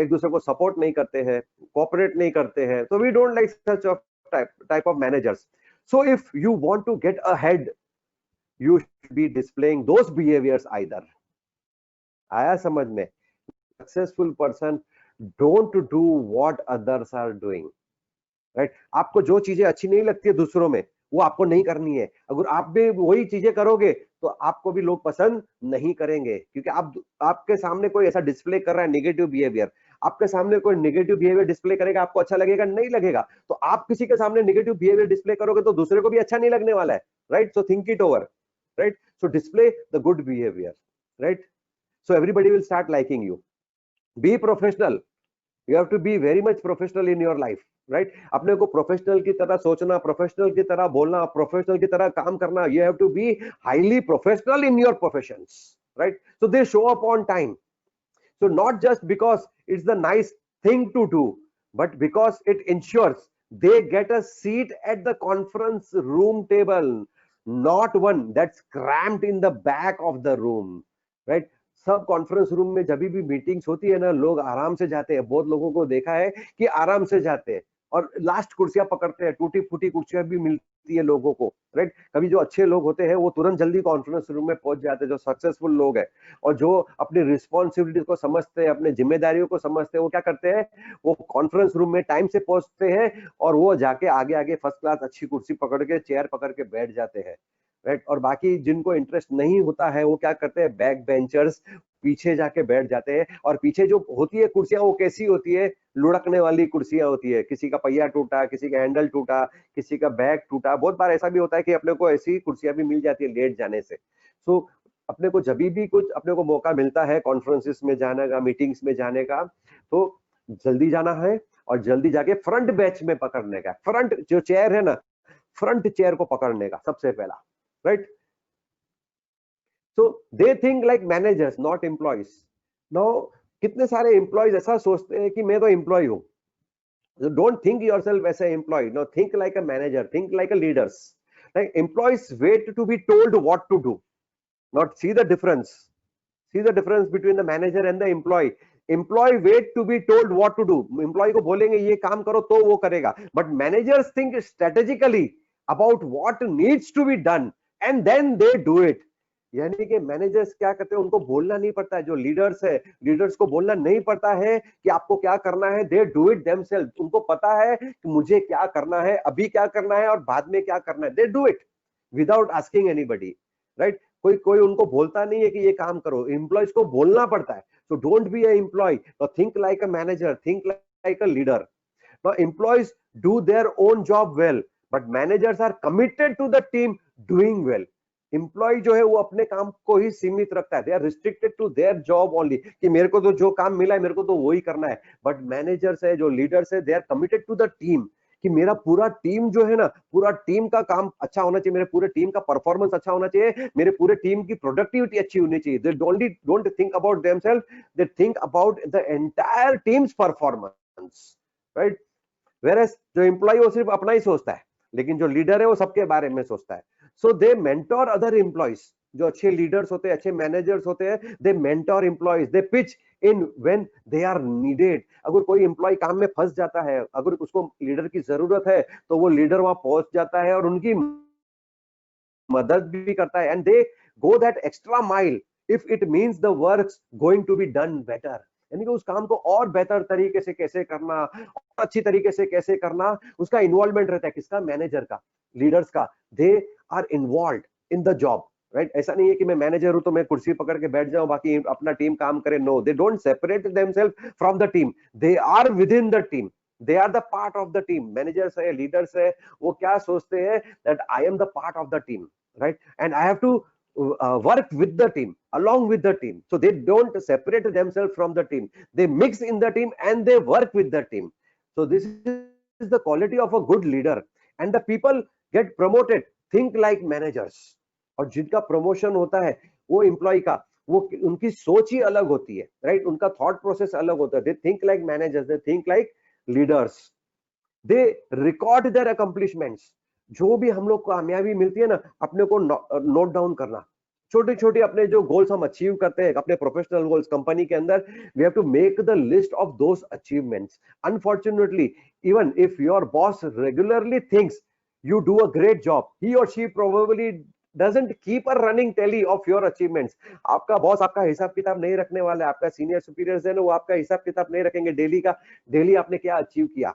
एक दूसरे को सपोर्ट नहीं करते हैं, कोऑपरेट नहीं करते हैं. So we don't like such of type of managers. So if you want to get ahead, you should be displaying those behaviors either. आया समझ में? Successful person don't do what others are doing, right? आपको जो चीजें अच्छी नहीं लगती है दूसरों में, वो आपको नहीं करनी है. अगर आप भी वही चीजें करोगे तो आपको भी लोग पसंद नहीं करेंगे, क्योंकि आपके सामने कोई ऐसा डिस्प्ले कर रहा है नेगेटिव बिहेवियर, आपके सामने कोई नेगेटिव बिहेवियर डिस्प्ले करेगा, आपको अच्छा लगेगा? नहीं लगेगा. तो आप किसी के सामने नेगेटिव बिहेवियर डिस्प्ले करोगे तो दूसरे को भी अच्छा नहीं लगने वाला है, right? So think it over, right? So display the good behaviour, right? So everybody will start liking you. Be professional. You have to be very much professional in your life, right? अपने को professional की तरह सोचना, professional की तरह बोलना, professional की तरह काम करना. You have to be highly professional in your professions, right? So they show up on time. So not just because it's the nice thing to do, but because it ensures they get a seat at the conference room table, not one that's cramped in the back of the room, right? सब conference room में जब भी meetings होती है ना, लोग आराम से जाते हैं. बहुत लोगों को देखा है कि आराम से जाते हैं और लास्ट कुर्सियां पकड़ते हैं. टूटी फूटी कुर्सियां भी मिलती है लोगों को, राइट? कभी जो अच्छे लोग होते हैं वो तुरंत जल्दी कॉन्फ्रेंस रूम में पहुंच जाते हैं, जो सक्सेसफुल लोग हैं और जो अपनी रिस्पॉन्सिबिलिटी को समझते हैं, अपने जिम्मेदारियों को समझते हैं, वो क्या करते हैं? वो कॉन्फ्रेंस रूम में टाइम से पहुंचते हैं और वो जाके आगे आगे फर्स्ट क्लास अच्छी कुर्सी पकड़ के, चेयर पकड़ के बैठ जाते हैं, राइट? और बाकी जिनको इंटरेस्ट नहीं होता है वो क्या करते हैं? बैक बेंचर्स पीछे जाके बैठ जाते हैं. और पीछे जो होती है कुर्सियां, वो कैसी होती है? लुढ़कने वाली कुर्सियां होती है. किसी का पहिया टूटा, किसी का हैंडल टूटा, किसी का बैक टूटा. बहुत बार ऐसा भी होता है कि अपने को ऐसी कुर्सियां भी मिल जाती है लेट जाने से. सो अपने को जब भी कुछ अपने को मौका मिलता है कॉन्फ्रेंसेस में जाने का, मीटिंग्स में जाने का, तो जल्दी जाना है और जल्दी जाके फ्रंट बेंच में पकड़ने का. फ्रंट जो चेयर है ना, फ्रंट चेयर को पकड़ने का सबसे पहला, right? So they think like managers, not employees. Now कितने सारे employees ऐसा सोचते हैं कि मैं तो employee हूँ. So don't think yourself as an employee. No, think like a manager. Think like a leaders. Like employees wait to be told what to do. Not see the difference. See the difference between the manager and the employee. Employee wait to be told what to do. Employee को बोलेंगे ये काम करो तो वो करेगा. But managers think strategically about what needs to be done and then they do it. यानी कि मैनेजर्स क्या करते हैं? उनको बोलना नहीं पड़ता है. जो लीडर्स है, लीडर्स को बोलना नहीं पड़ता है कि आपको क्या करना है. They do it themselves. उनको पता है कि मुझे क्या करना है, अभी क्या करना है और बाद में क्या करना है. They do it without asking anybody, right? कोई उनको बोलता नहीं है कि ये काम करो. एम्प्लॉयज को बोलना पड़ता है. So don't be a employee. Think like a manager, think like a leader. Now employees do their own job well, but managers are committed to the team doing well. Employee जो है वो अपने काम को ही सीमित रखता है. They are restricted to their job only, कि मेरे को तो जो काम मिला है मेरे को तो वही करना है. बट मैनेजर्स है, जो लीडर्स है, they are committed to the team, कि मेरा पूरा टीम जो है ना, पूरा टीम का काम अच्छा होना चाहिए, मेरे पूरे टीम का परफॉर्मेंस अच्छा होना चाहिए, मेरे पूरे टीम की प्रोडक्टिविटी अच्छी होनी चाहिए. They don't think about themselves, they think about the entire team's performance, right? Whereas जो एम्प्लॉय वो सिर्फ अपना ही सोचता है, लेकिन जो लीडर है वो सबके बारे में सोचता है. So they mentor other employees. जो अच्छे लीडर्स होते हैं, अच्छे मैनेजर्स होते हैं, they mentor employees, they pitch in when they are needed. अगर कोई एम्प्लॉय काम में फंस जाता है, अगर उसको लीडर की जरूरत है, तो वो लीडर वहां पहुंच जाता है और उनकी मदद भी करता है, and they go that extra mile if it means the work's going to be done better. यानी कि उस काम को और बेहतर तरीके से कैसे करना, और अच्छी तरीके से कैसे करना, उसका इन्वॉल्वमेंट रहता है, किसका, मैनेजर का, लीडर्स का. They are involve in the job, right. ऐसा नहीं है कि मैं मैनेजर हूं तो मैं कुर्सी पकड़ के बैठ जाऊं, बाकी अपना टीम काम करे. No, they don't separate themselves from the team, they are with in the team, they are the part of the team. Managers है, लीडर्स है, वो क्या सोचते हैं, that I am the part of the team, right, and I have to work with the team, along with the team. So they don't separate themselves from the team, they mix in the team and they work with the team. So this is the quality of a good leader, and the people get promoted think like managers. और जिनका promotion होता है वो employ का, वो उनकी सोच ही अलग होती है, राइट, उनका थॉट प्रोसेस अलग होता है. They think like managers, they think like leaders, they record their accomplishments. जो भी हम लोग को कामयाबी मिलती है ना, अपने को नोट डाउन करना. छोटे छोटे अपने जो गोल्स हम अचीव करते हैं, अपने प्रोफेशनल गोल्स कंपनी के अंदर, we have to make the list of those achievements. Unfortunately, even if your boss regularly thinks you do a great job, he or she probably doesn't keep a running tally of your achievements. आपका boss आपका हिसाब किताब नहीं रखने वाला है, आपका senior superiors है ना, वो आपका हिसाब किताब नहीं रखेंगे डेली का, डेली आपने क्या अचीव किया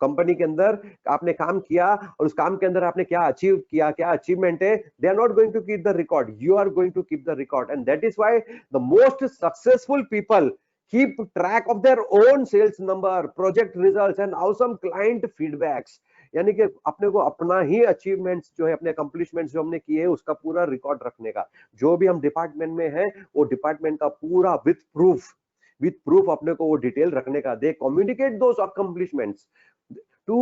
कंपनी के अंदर, आपने काम किया और उस काम के अंदर आपने क्या अचीव किया, क्या अचीवमेंट है. They are not going to keep the record, you are going to keep the record. And that is why the most successful people keep track of their own sales number, project results and awesome client feedbacks. यानी कि अपने को अपना ही achievements जो है, अपने accomplishments जो हमने किए, उसका पूरा रिकॉर्ड रखने का. जो भी हम डिपार्टमेंट में है, वो डिपार्टमेंट का पूरा विथ प्रूफ अपने को वो डिटेल रखने का. They communicate those accomplishments to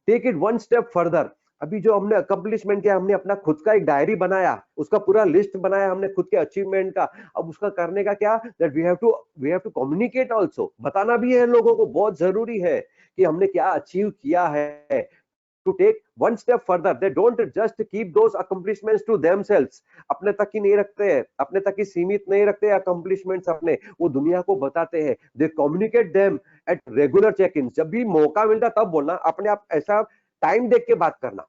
take it one step further. अभी जो हमने अकम्प्लिशमेंट किया, हमने अपना खुद का एक डायरी बनाया, उसका पूरा लिस्ट बनाया हमने खुद के अचीवमेंट का. अब उसका करने का क्या, that we have to communicate also. बताना भी है लोगों को, बहुत जरूरी है कि हमने क्या अचीव किया है. To take one step further, they don't just keep those accomplishments to themselves. अपने तक ही नहीं रखते हैं, अपने तक ही सीमित नहीं रखते अकम्प्लिशमेंट्स अपने, वो दुनिया को बताते हैं. They communicate them at regular check in. जब भी मौका मिलता तब बोलना, अपने आप ऐसा टाइम देख के बात करना,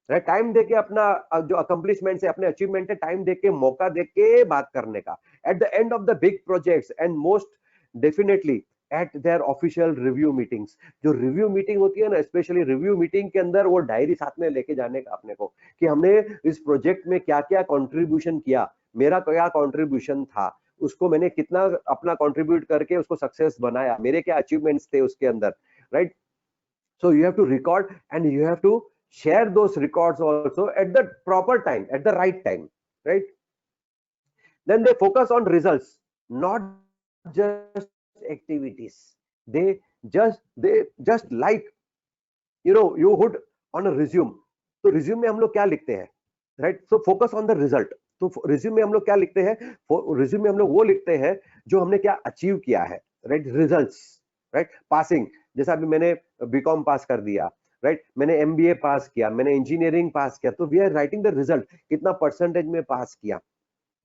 राइट. टाइम देके अपना जो अकम्प्लिशमेंट है, अपने अचीवमेंट है, टाइम देख के, मौका देख के बात करने का. At the end of the big projects and most definitely eight there official review meetings. जो रिव्यू मीटिंग होती है ना, स्पेशली रिव्यू मीटिंग के अंदर वो डायरी साथ में लेके जाने का अपने को, कि हमने इस प्रोजेक्ट में क्या क्या कंट्रीब्यूशन किया, मेरा क्या कंट्रीब्यूशन था, उसको मैंने कितना अपना कंट्रीब्यूट करके उसको सक्सेस बनाया, मेरे क्या अचीवमेंट्स थे उसके अंदर, right. So you have to record and you have to share those records also at the proper time, at the right time, right. Then they focus on results, not just activities. They just like, you would on a resume. तो resume में हम लोग क्या लिखते हैं, right. So focus on the result. तो resume में हम लोग क्या लिखते हैं, resume में हम लोग वो लिखते हैं जो हमने क्या अचीव किया है, right. Results, right. Passing, जैसा अभी मैंने बीकॉम पास कर दिया, राइट, मैंने एमबीए पास किया, मैंने इंजीनियरिंग पास किया, तो we are writing the result, कितना परसेंटेज में पास किया,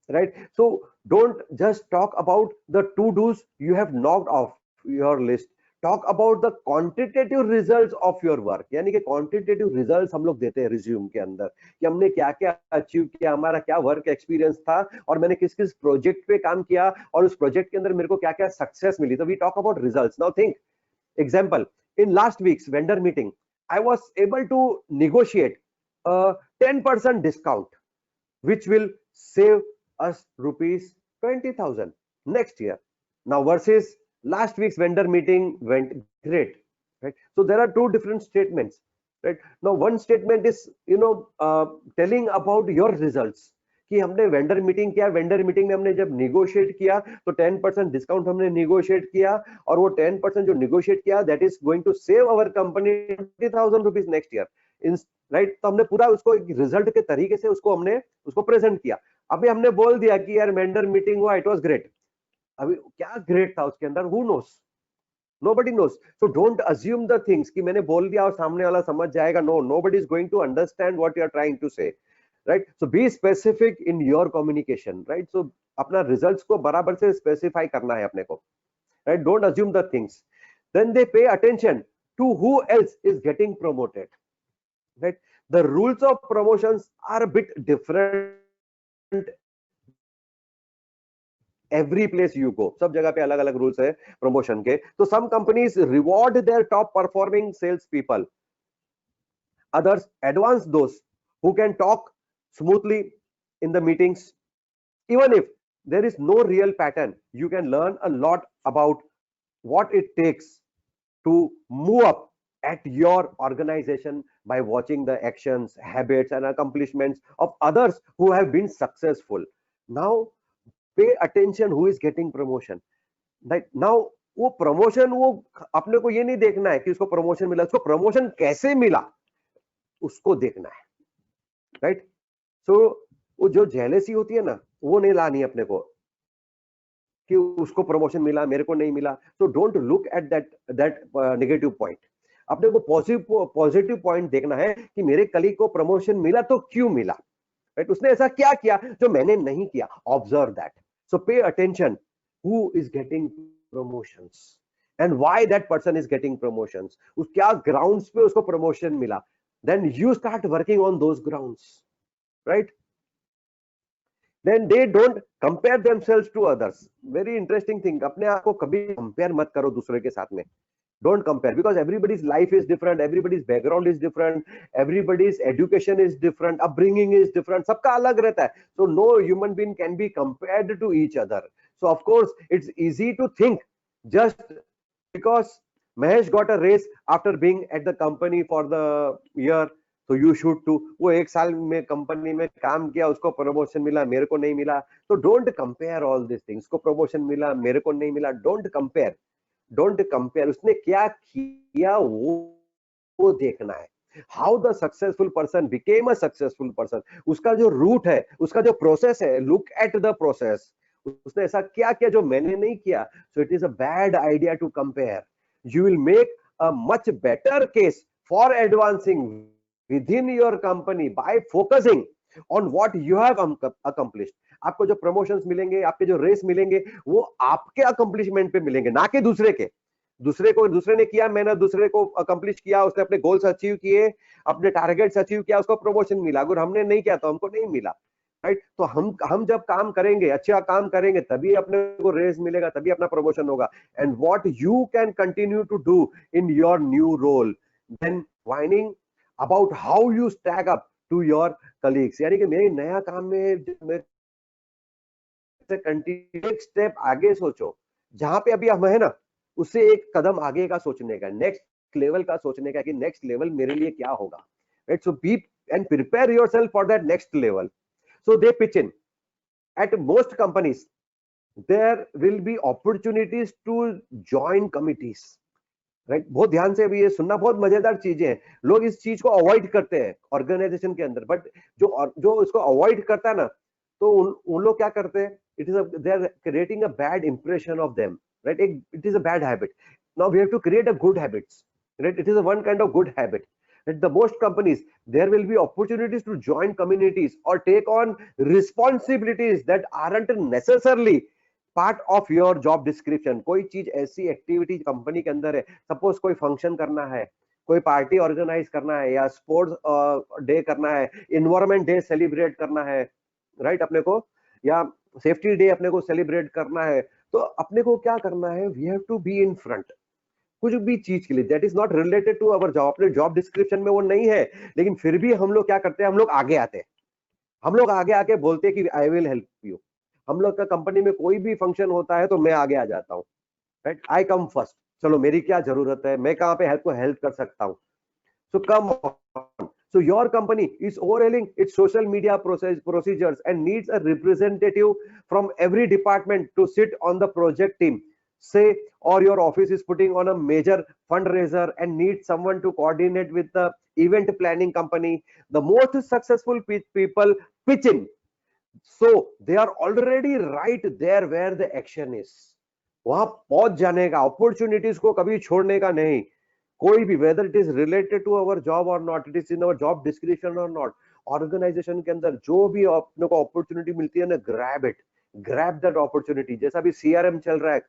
right. So don't just talk about the to dos you have knocked off your list, talk about the quantitative results of your work. यानी कि quantitative results हम लोग देते हैं resume के अंदर, कि हमने क्या क्या अचीव किया, हमारा क्या वर्क एक्सपीरियंस था, और मैंने किस किस प्रोजेक्ट पे काम किया, और उस प्रोजेक्ट के अंदर मेरे को क्या क्या सक्सेस मिली. तो we talk about results. Now think, example, in last week's vendor meeting, I was able to negotiate a 10% discount, which will save us rupees 20,000 next year. Now versus last week's vendor meeting went great, right. So there are two different statements, right. Now one statement is telling about your results, कि हमने vendor meeting किया, vendor meeting में हमने जब negotiate किया तो 10% discount हमने negotiate किया, और वो 10% जो निगोशिएट किया, that is going to save our company 20,000 rupees next year, right. तो हमने पूरा उसको एक रिजल्ट के तरीके से उसको प्रेजेंट किया. अभी हमने बोल दिया कि यार वेंडर मीटिंग हुआ, इट वाज ग्रेट. अभी क्या ग्रेट था उसके अंदर, who knows, nobody knows. So don't assume the things कि मैंने बोल दिया और सामने वाला समझ जाएगा. No, nobody is going to understand what you are trying to say, right. So be specific in your communication, right. So अपना results को बराबर से specify करना है अपने को. right? Don't assume the things. Then they pay attention to who else is getting promoted, right? The rules of promotions are a bit different every place you go. सब जगह पे अलग अलग rules है promotion के. So some companies reward their top performing sales people. Others advance those who can talk smoothly in the meetings. Even if there is no real pattern, you can learn a lot about what it takes to move up at your organization by watching the actions, habits, and accomplishments of others who have been successful. Now, pay attention who is getting promotion. Right now, वो promotion, वो अपने को ये नहीं देखना है कि उसको प्रमोशन मिला, उसको प्रमोशन कैसे मिला उसको देखना है, राइट? सो वो जो जेलेसी होती है ना, वो नहीं लानी अपने को कि उसको प्रमोशन मिला मेरे को नहीं मिला. So don't look at that negative point. अपने को पॉजिटिव पॉइंट देखना है कि मेरे कलीग को प्रमोशन मिला तो क्यों मिला, राइट? उसने ऐसा क्या किया जो मैंने नहीं किया. Observe that. So pay attention who is getting promotions and why that person is getting promotions. उस क्या grounds पे उसको promotion मिला. Then you start working on those grounds, right? Then they don't compare themselves to others. Very interesting thing. अपने आप को कभी compare मत करो दूसरे के साथ में. Don't compare, because everybody's life is different, everybody's background is different, everybody's education is different, upbringing is different. सबका अलग रहता है. So no human being can be compared to each other. So of course it's easy to think just because Mahesh got a raise after being at the company for the year, so you should too. वो एक साल में company में काम किया, उसको promotion मिला, मेरे को नहीं मिला. So don't compare all these things. उसको प्रमोशन मिला, मेरे को नहीं मिला. Don't compare. Don't compare. उसने क्या किया वो देखना है. How the successful person became a successful person. उसका जो रूट है, उसका जो प्रोसेस है, look at the process. उसने ऐसा क्या किया जो मैंने नहीं किया. So it is a bad idea to compare. You will make a much better case for advancing within your company by focusing on what you have accomplished. आपको जो प्रमोशंस मिलेंगे, आपके जो रेस मिलेंगे, वो आपके अकम्प्लिशमेंट पे मिलेंगे, ना कि दूसरे के. दूसरे ने किया, मैंने दूसरे को अकम्प्लिश किया, उसने अपने गोल्स अचीव किए, अपने टारगेट्स अचीव किया, उसको प्रमोशन मिला. अगर हमने नहीं किया तो हमको नहीं मिला, राइट? तो हम जब काम करेंगे, अच्छा काम करेंगे, तभी अपने को रेस मिलेगा, तभी अपना प्रमोशन होगा. And what you can continue to do in your new role, then whining about how you stack up to your colleagues. यानी कि मेरे नया काम में कंटिन्यू स्टेप आगे सोचो. जहां पे अभी हम है ना, उससे एक कदम आगे का सोचने का, नेक्स्ट लेवल का सोचने का कि नेक्स्ट लेवल मेरे लिए क्या होगा, right? So be and prepare yourself for that next level. So they pitch in. At most companies there will be opportunities to join committees, right? बहुत ध्यान से अभी ये सुनना, बहुत मजेदार चीजें हैं. लोग इस चीज को अवॉइड करते हैं ऑर्गेनाइजेशन के अंदर, बट जो इसको अवॉइड करता है ना, तो उन लोग क्या करते हैं, they are creating a bad impression of them, right? It is a bad habit. Now we have to create a good habits, right? It is a one kind of good habit. At the most companies, there will be opportunities to join communities or take on responsibilities that aren't necessarily part of your job description. कोई चीज ऐसी activity company के अंदर है, suppose कोई function करना है, कोई पार्टी ऑर्गेनाइज करना है, या स्पोर्ट्स डे करना है, इन्वायरमेंट डे सेलिब्रेट करना है, राइट? अपने को, या सेफ्टी डे अपने को सेलिब्रेट करना है, तो अपने को क्या करना है, we have to be in front. कुछ भी चीज के लिए that is not related to our job, अपने जॉब डिस्क्रिप्शन में वो नहीं है, लेकिन फिर भी हम लोग क्या करते हैं, हम लोग आगे आते हैं, हम लोग आगे आके बोलते हैं कि आई विल हेल्प यू. हम लोग का कंपनी में कोई भी फंक्शन होता है तो मैं आगे आ जाता हूँ, राइट? आई कम फर्स्ट. चलो मेरी क्या जरूरत है, मैं कहाँ पे हेल्प कर सकता हूँ. So come on. So your company is overhauling its social media procedures and needs a representative from every department to sit on the project team. Say, or your office is putting on a major fundraiser and needs someone to coordinate with the event planning company. The most successful people pitch in. So they are already right there where the action is. वहां पहुंच जाने का, opportunities को कभी छोड़ने का नहीं. कोई भी, whether it is related to our job or not, it is in our job description or not, organisation के अंदर जो भी अपने को अपॉर्चुनिटी मिलती है ना, grab it, grab that opportunity. जैसा भी सीआरएम चल रहा है,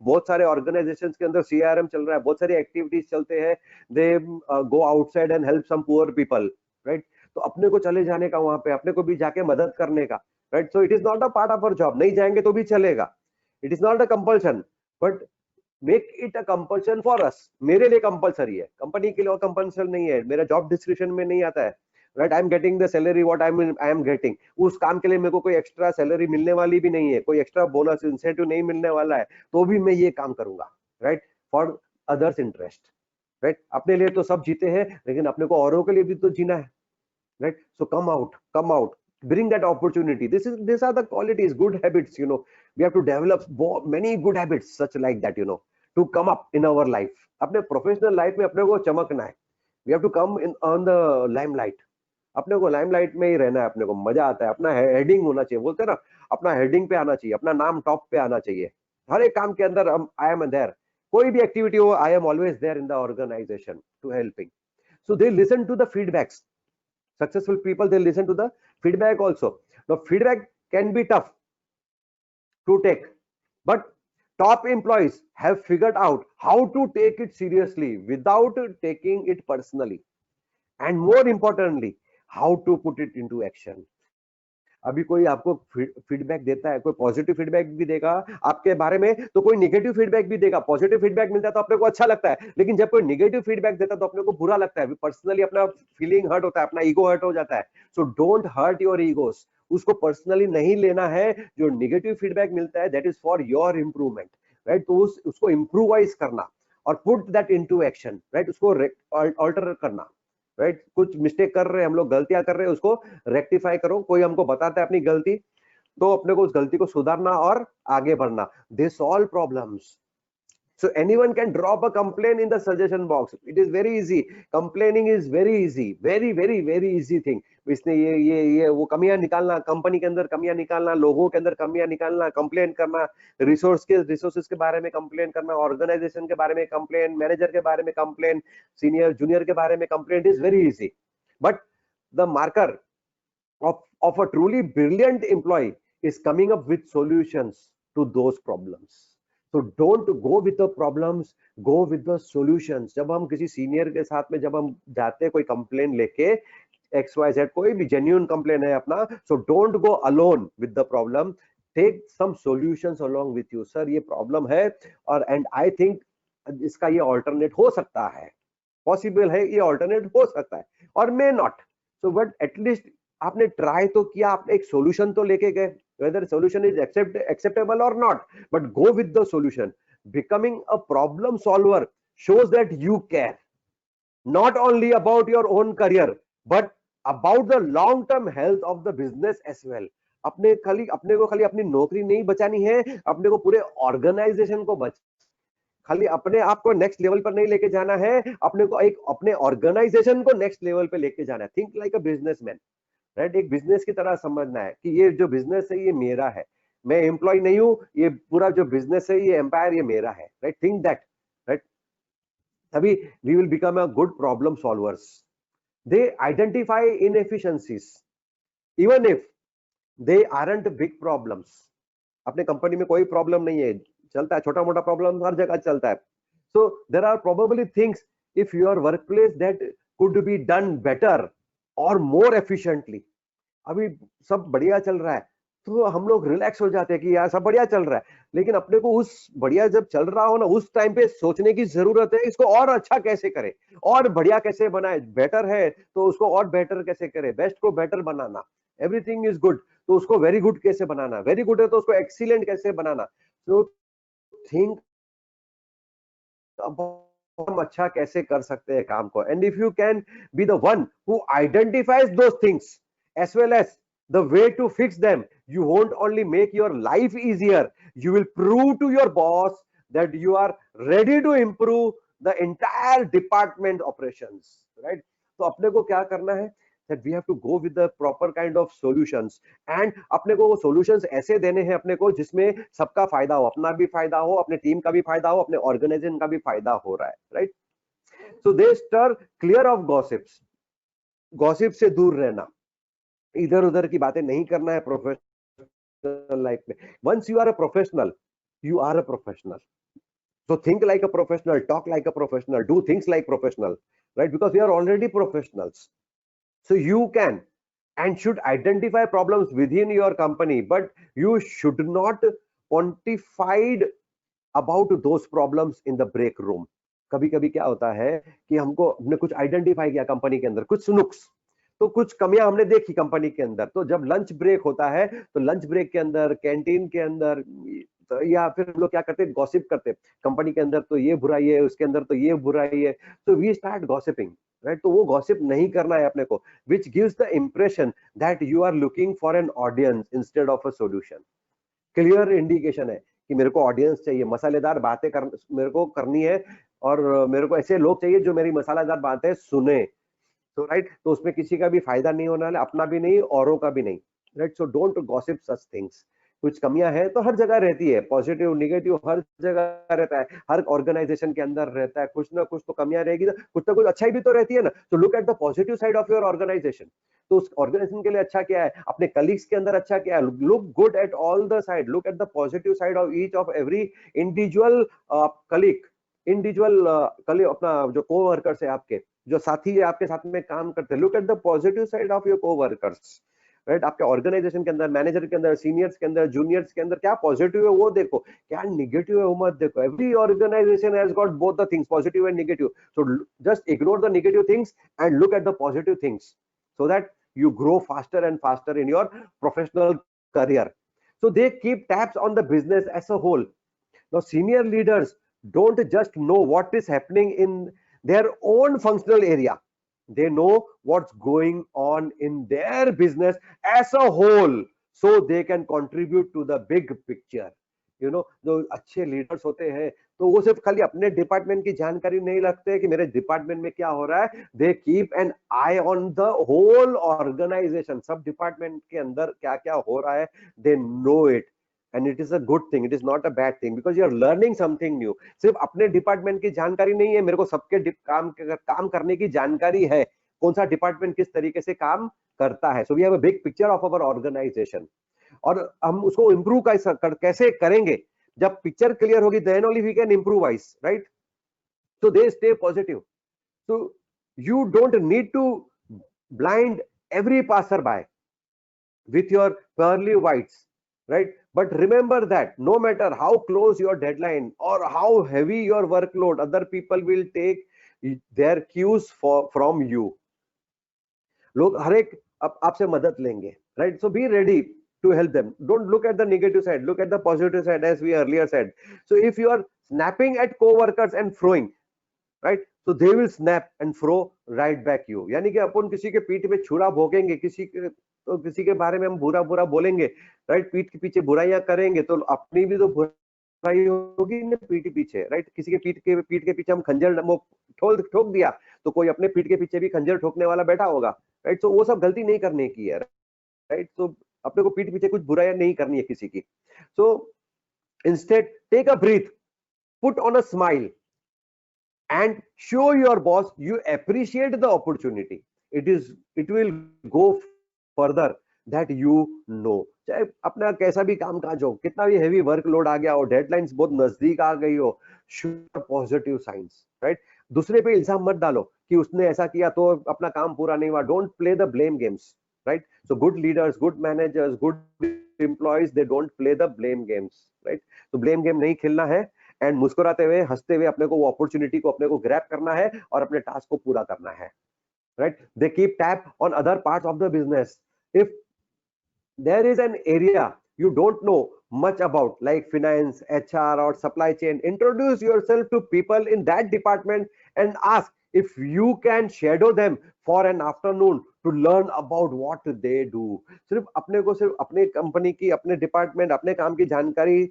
बहुत सारे ऑर्गेनाइजेशंस के अंदर सीआरएम चल रहा है, बहुत सारी एक्टिविटीज चलते हैं, they go outside and help some poor people, right. तो अपने को चले जाने का, वहां पे अपने को भी जाके मदद करने का, right. So it is not a part of our job, नहीं जाएंगे तो भी चलेगा, it is not a compulsion, but make it a compulsion for us. मेरे लिए कंपल्सरी है, कंपनी के लिए कंपल्सन नहीं है, मेरा जॉब डिस्क्रिप्शन में नहीं आता है, right. I am getting the salary what I am getting, उस काम के लिए मेरे को कोई एक्स्ट्रा सैलरी मिलने वाली भी नहीं है, कोई एक्स्ट्रा बोनस इंसेंटिव नहीं मिलने वाला है, तो भी मैं ये काम करूंगा, right, for others interest, right. अपने लिए तो सब जीते हैं, लेकिन अपने को औरों के लिए भी तो जीना है, right. So come out, bring that opportunity. These are the qualities, good habits, you know. We have to develop many good habits such like that, you know, to come up in our life. अपने professional life में अपने को चमकना है, we have to come in on the limelight. अपने को limelight में ही रहना है, अपने को मजा आता है, अपना हेडिंग होना चाहिए, बोलते हैं ना, अपना हेडिंग पे आना चाहिए, अपना नाम टॉप पे आना चाहिए, हर एक काम के अंदर आई एम देयर, कोई भी एक्टिविटी हो, I am always there in the organisation to helping. So they listen to the feedbacks, successful people, they listen to the feedback also. Now feedback can be tough to take, but top employees have figured out how to take it seriously without taking it personally, and more importantly, how to put it into action. अभी कोई आपको feedback देता है, कोई positive feedback भी देगा आपके बारे में, तो कोई नेगेटिव फीडबैक भी देगा। पॉजिटिव फीडबैक मिलता है तो अपने को अच्छा लगता है, लेकिन जब कोई नेगेटिव फीडबैक देता है तो अपने को बुरा लगता है, पर्सनली अपना फीलिंग हर्ट होता है, अपना ईगो हर्ट हो जाता है। So don't hurt your egos, उसको पर्सनली नहीं लेना है। जो नेगेटिव फीडबैक मिलता है that is for your improvement, right. तो उसको इम्प्रूवाइज करना और put that into action, right, उसको ऑल्टर करना, राइट। कुछ मिस्टेक कर रहे हैं हम लोग, गलतियां कर रहे हैं, उसको रेक्टिफाई करो। कोई हमको बताता है अपनी गलती, तो अपने को उस गलती को सुधारना और आगे बढ़ना। They solve problems. So anyone can drop a complaint in the suggestion box. It is very easy. Complaining is very easy, very easy thing. इसने ये वो कमियां निकालना, कंपनी के अंदर कमियां निकालना, लोगों के अंदर कमियां निकालना, कंप्लेन करना, रिसोर्सेज के बारे में कंप्लेन करना, ऑर्गेनाइजेशन के बारे में कंप्लेन, मैनेजर के बारे में कंप्लेन, सीनियर जूनियर के बारे में complaint is very easy. But the marker of a truly brilliant employee is coming up with solutions to those problems. So don't go with the problems, go with the solutions. जब हम किसी senior के साथ में जब हम जाते हैं कोई कंप्लेन लेके, XYZ कोई भी जेन्युइन कंप्लेन है अपना, so don't go alone with the problem, take some solutions along with you. Sir ये प्रॉब्लम है और and I think इसका ये ऑल्टरनेट हो सकता है, पॉसिबल है, ये ऑल्टरनेट हो सकता है और may not. So but at least आपने ट्राई तो किया, आपने एक सॉल्यूशन तो लेके गए, whether solution is acceptable or not, but go with the solution. Becoming a problem solver shows that you care not only about your own career but about the long term health of the business as well. अपने को खाली अपनी नौकरी नहीं बचानी है, अपने को पूरे ऑर्गेनाइजेशन को खाली अपने आप को नेक्स्ट लेवल पर नहीं लेके जाना है, अपने को एक अपने ऑर्गेनाइजेशन को नेक्स्ट लेवल पे लेके जाना है। Think like a businessman, right. एक बिजनेस की तरह समझना है कि ये जो बिजनेस है ये मेरा है, मैं एम्प्लॉय नहीं हूं, ये पूरा जो बिजनेस है ये एम्पायर ये मेरा है, राइट। Think that, right. तभी we will become a good problem solvers. They identify inefficiencies even if they aren't big problems. अपने कंपनी में कोई प्रॉब्लम नहीं है, चलता है, छोटा मोटा प्रॉब्लम हर जगह चलता है। So there are probably things if your work place that could be done better or more efficiently. अभी सब बढ़िया चल रहा है तो हम लोग रिलैक्स हो जाते हैं कि यार सब बढ़िया चल रहा है, लेकिन अपने को उस बढ़िया जब चल रहा हो ना, उस टाइम पे सोचने की जरूरत है इसको और अच्छा कैसे करें, और बढ़िया कैसे बनाए। बेटर है तो उसको और बेटर कैसे करें, बेस्ट को better banana. Everything is good तो उसको वेरी गुड कैसे बनाना, वेरी गुड है तो उसको एक्सीलेंट कैसे बनाना। तो थिंक हम अच्छा कैसे कर सकते हैं काम को, and if you can be the one who identifies those things as well as the way to fix them, you won't only make your life easier, you will prove to your boss that you are ready to improve the entire department operations, right? तो अपने को क्या करना है, that we have to go with the proper kind of solutions, and अपने को वो solutions ऐसे देने हैं अपने को जिसमें सबका फायदा हो, अपना भी फायदा हो, अपने टीम का भी फायदा हो, अपने ऑर्गेनाइजेशन का भी फायदा हो रहा है, right. So they steer clear of gossips, gossip से दूर रहना, इधर उधर की बातें नहीं करना है प्रोफेशनल life में. Once you are a professional, you are a professional. So think like a professional, talk like a professional, do things like professional, right? Because we are already professionals. So you can and should identify problems within your company, but you should not quantified about those problems in the break room. कभी कभी क्या होता है कि हमने कुछ identify किया company के अंदर, कुछ नुक्स, तो कुछ कमियां हमने देखी कंपनी के अंदर, तो जब लंच ब्रेक होता है तो लंच ब्रेक के अंदर, कैंटीन के अंदर, तो या फिर हम लोग क्या करते हैं, गॉसिप करते हैं, कंपनी के अंदर तो ये बुराई है, उसके अंदर तो ये बुराई है, तो वी स्टार्ट गॉसिपिंग, राइट? तो वो गॉसिप नहीं करना है अपने को, which gives the impression that you are looking for an audience instead of a solution. Clear indication है कि मेरे को ऑडियंस चाहिए, मसालेदार बातें मेरे को करनी है, और मेरे को ऐसे लोग चाहिए जो मेरी मसालेदार बातें सुने. तो राइट, तो उसमें किसी का भी फायदा नहीं होना है, अपना भी नहीं, औरों का भी नहीं, right? So don't gossip such things. कुछ कमियां हैं तो हर जगह रहती है, पॉजिटिव नेगेटिव हर जगह रहता है, हर ऑर्गेनाइजेशन के अंदर रहता है, कुछ ना कुछ तो कमियां रहेगी, कुछ ना कुछ अच्छाई भी तो रहती है ना. तो look at the positive side of your organisation. तो उस ऑर्गेनाइजेशन के लिए अच्छा क्या है, अपने कलीग्स के अंदर अच्छा क्या है, look good at all the side, look at the positive side of each of every individual colleague, individual colleague, अपना जो कोवर्कर्स है आपके, जो साथी है आपके साथ में काम करते हैं, look at the positive side of your coworkers, right? आपके ऑर्गेनाइजेशन के अंदर, मैनेजर के अंदर, सीनियर्स के अंदर, जूनियर्स के अंदर क्या पॉजिटिव है वो देखो, क्या नेगेटिव है वो मत देखो. Every organisation has got both the things, positive and negative. So just ignore the negative things and look at the positive things, so that you grow faster and faster in your professional career. So they keep tabs on the business as a whole. Now senior leaders don't just know what is happening in their own functional area, they know what's going on in their business as a whole, so they can contribute to the big picture. You know, जो अच्छे leaders होते हैं तो वो सिर्फ खाली अपने department की जानकारी नहीं रखते कि मेरे डिपार्टमेंट में क्या हो रहा है, they keep an eye on the whole organisation, सब डिपार्टमेंट के अंदर क्या क्या हो रहा है, they know it. And it is a good thing, it is not a bad thing, because you are learning something new. सिर्फ अपने डिपार्टमेंट की जानकारी नहीं है, मेरे को सबके काम करने की जानकारी है, कौन सा डिपार्टमेंट किस तरीके से काम करता है. So we have a big picture of our organisation. और हम उसको इंप्रूव कैसे करेंगे, जब पिक्चर क्लियर होगी, then only we can improvise, right? So they stay positive. So you don't need to blind every passerby with your pearly whites, right? But remember that no matter how close your deadline or how heavy your workload, other people will take their cues from you. लोग हर एक आपसे मदद लेंगे, right? So be ready to help them. Don't look at the negative side, look at the positive side, as we earlier said. So if you are snapping at co-workers and throwing, right, so they will snap and throw right back you. यानी कि अपन किसी के पीठ पे छुरा भोंकेंगे, किसी के बारे में हम बुरा बुरा बोलेंगे, राइट? पीठ के पीछे बुराइयां करेंगे तो अपनी भी तो बुराई होगी ना पीठ पीछे, राइट? किसी के पीठ के पीछे हम खंजर ठोक दिया तो कोई अपने पीठ के पीछे भी खंजर ठोकने वाला बैठा होगा, राइट? तो वो सब गलती नहीं करने की है, राइट? तो अपने को पीठ पीछे कुछ बुराइयां नहीं करनी है किसी की. So instead take a breath, put on a smile and show your boss you appreciate the opportunity. It will go further that you know. चाहे अपना कैसा भी काम काज हो, कितना भी हेवी वर्कलोड आ गया हो, डेडलाइंस बहुत नजदीक आ गई हो, show पॉजिटिव साइंस, राइट? दूसरे पे इल्जाम मत डालो कि उसने ऐसा किया तो अपना काम पूरा नहीं हुआ. Don't play the blame games, right? So good leaders, good managers, good employees, they don't play the blame games, right? तो ब्लेम गेम नहीं खेलना है, एंड मुस्कुराते हुए, हंसते हुए अपने को वो अपॉर्चुनिटी को अपने को ग्रैब करना है और अपने टास्क को पूरा करना है, right? They keep tap on other parts of the business. If there is an area you don't know much about, like finance, HR or supply chain, introduce yourself to people in that department and ask if you can shadow them for an afternoon to learn about what they do. सिर्फ अपने company की, अपने department, अपने काम की जानकारी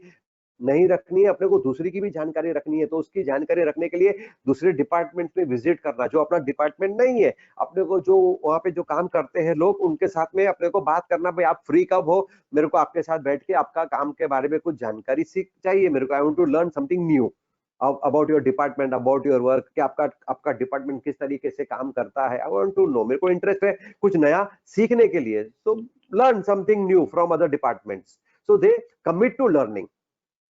नहीं रखनी है, अपने को दूसरी की भी जानकारी रखनी है. तो उसकी जानकारी रखने के लिए दूसरे डिपार्टमेंट में विजिट करना, जो अपना डिपार्टमेंट नहीं है, अपने को जो वहां पे जो काम करते हैं लोग, उनके साथ में अपने को बात करना, भाई आप फ्री कब हो, मेरे को आपके साथ बैठ के आपका काम के बारे में कुछ जानकारी सीख चाहिए, मेरे को I want to learn something new about your department, about your work, कि आपका डिपार्टमेंट किस तरीके से काम करता है. आई वांट टू नो, मेरे को इंटरेस्ट है कुछ नया सीखने के लिए. So learn something new from other departments. So they commit to learning,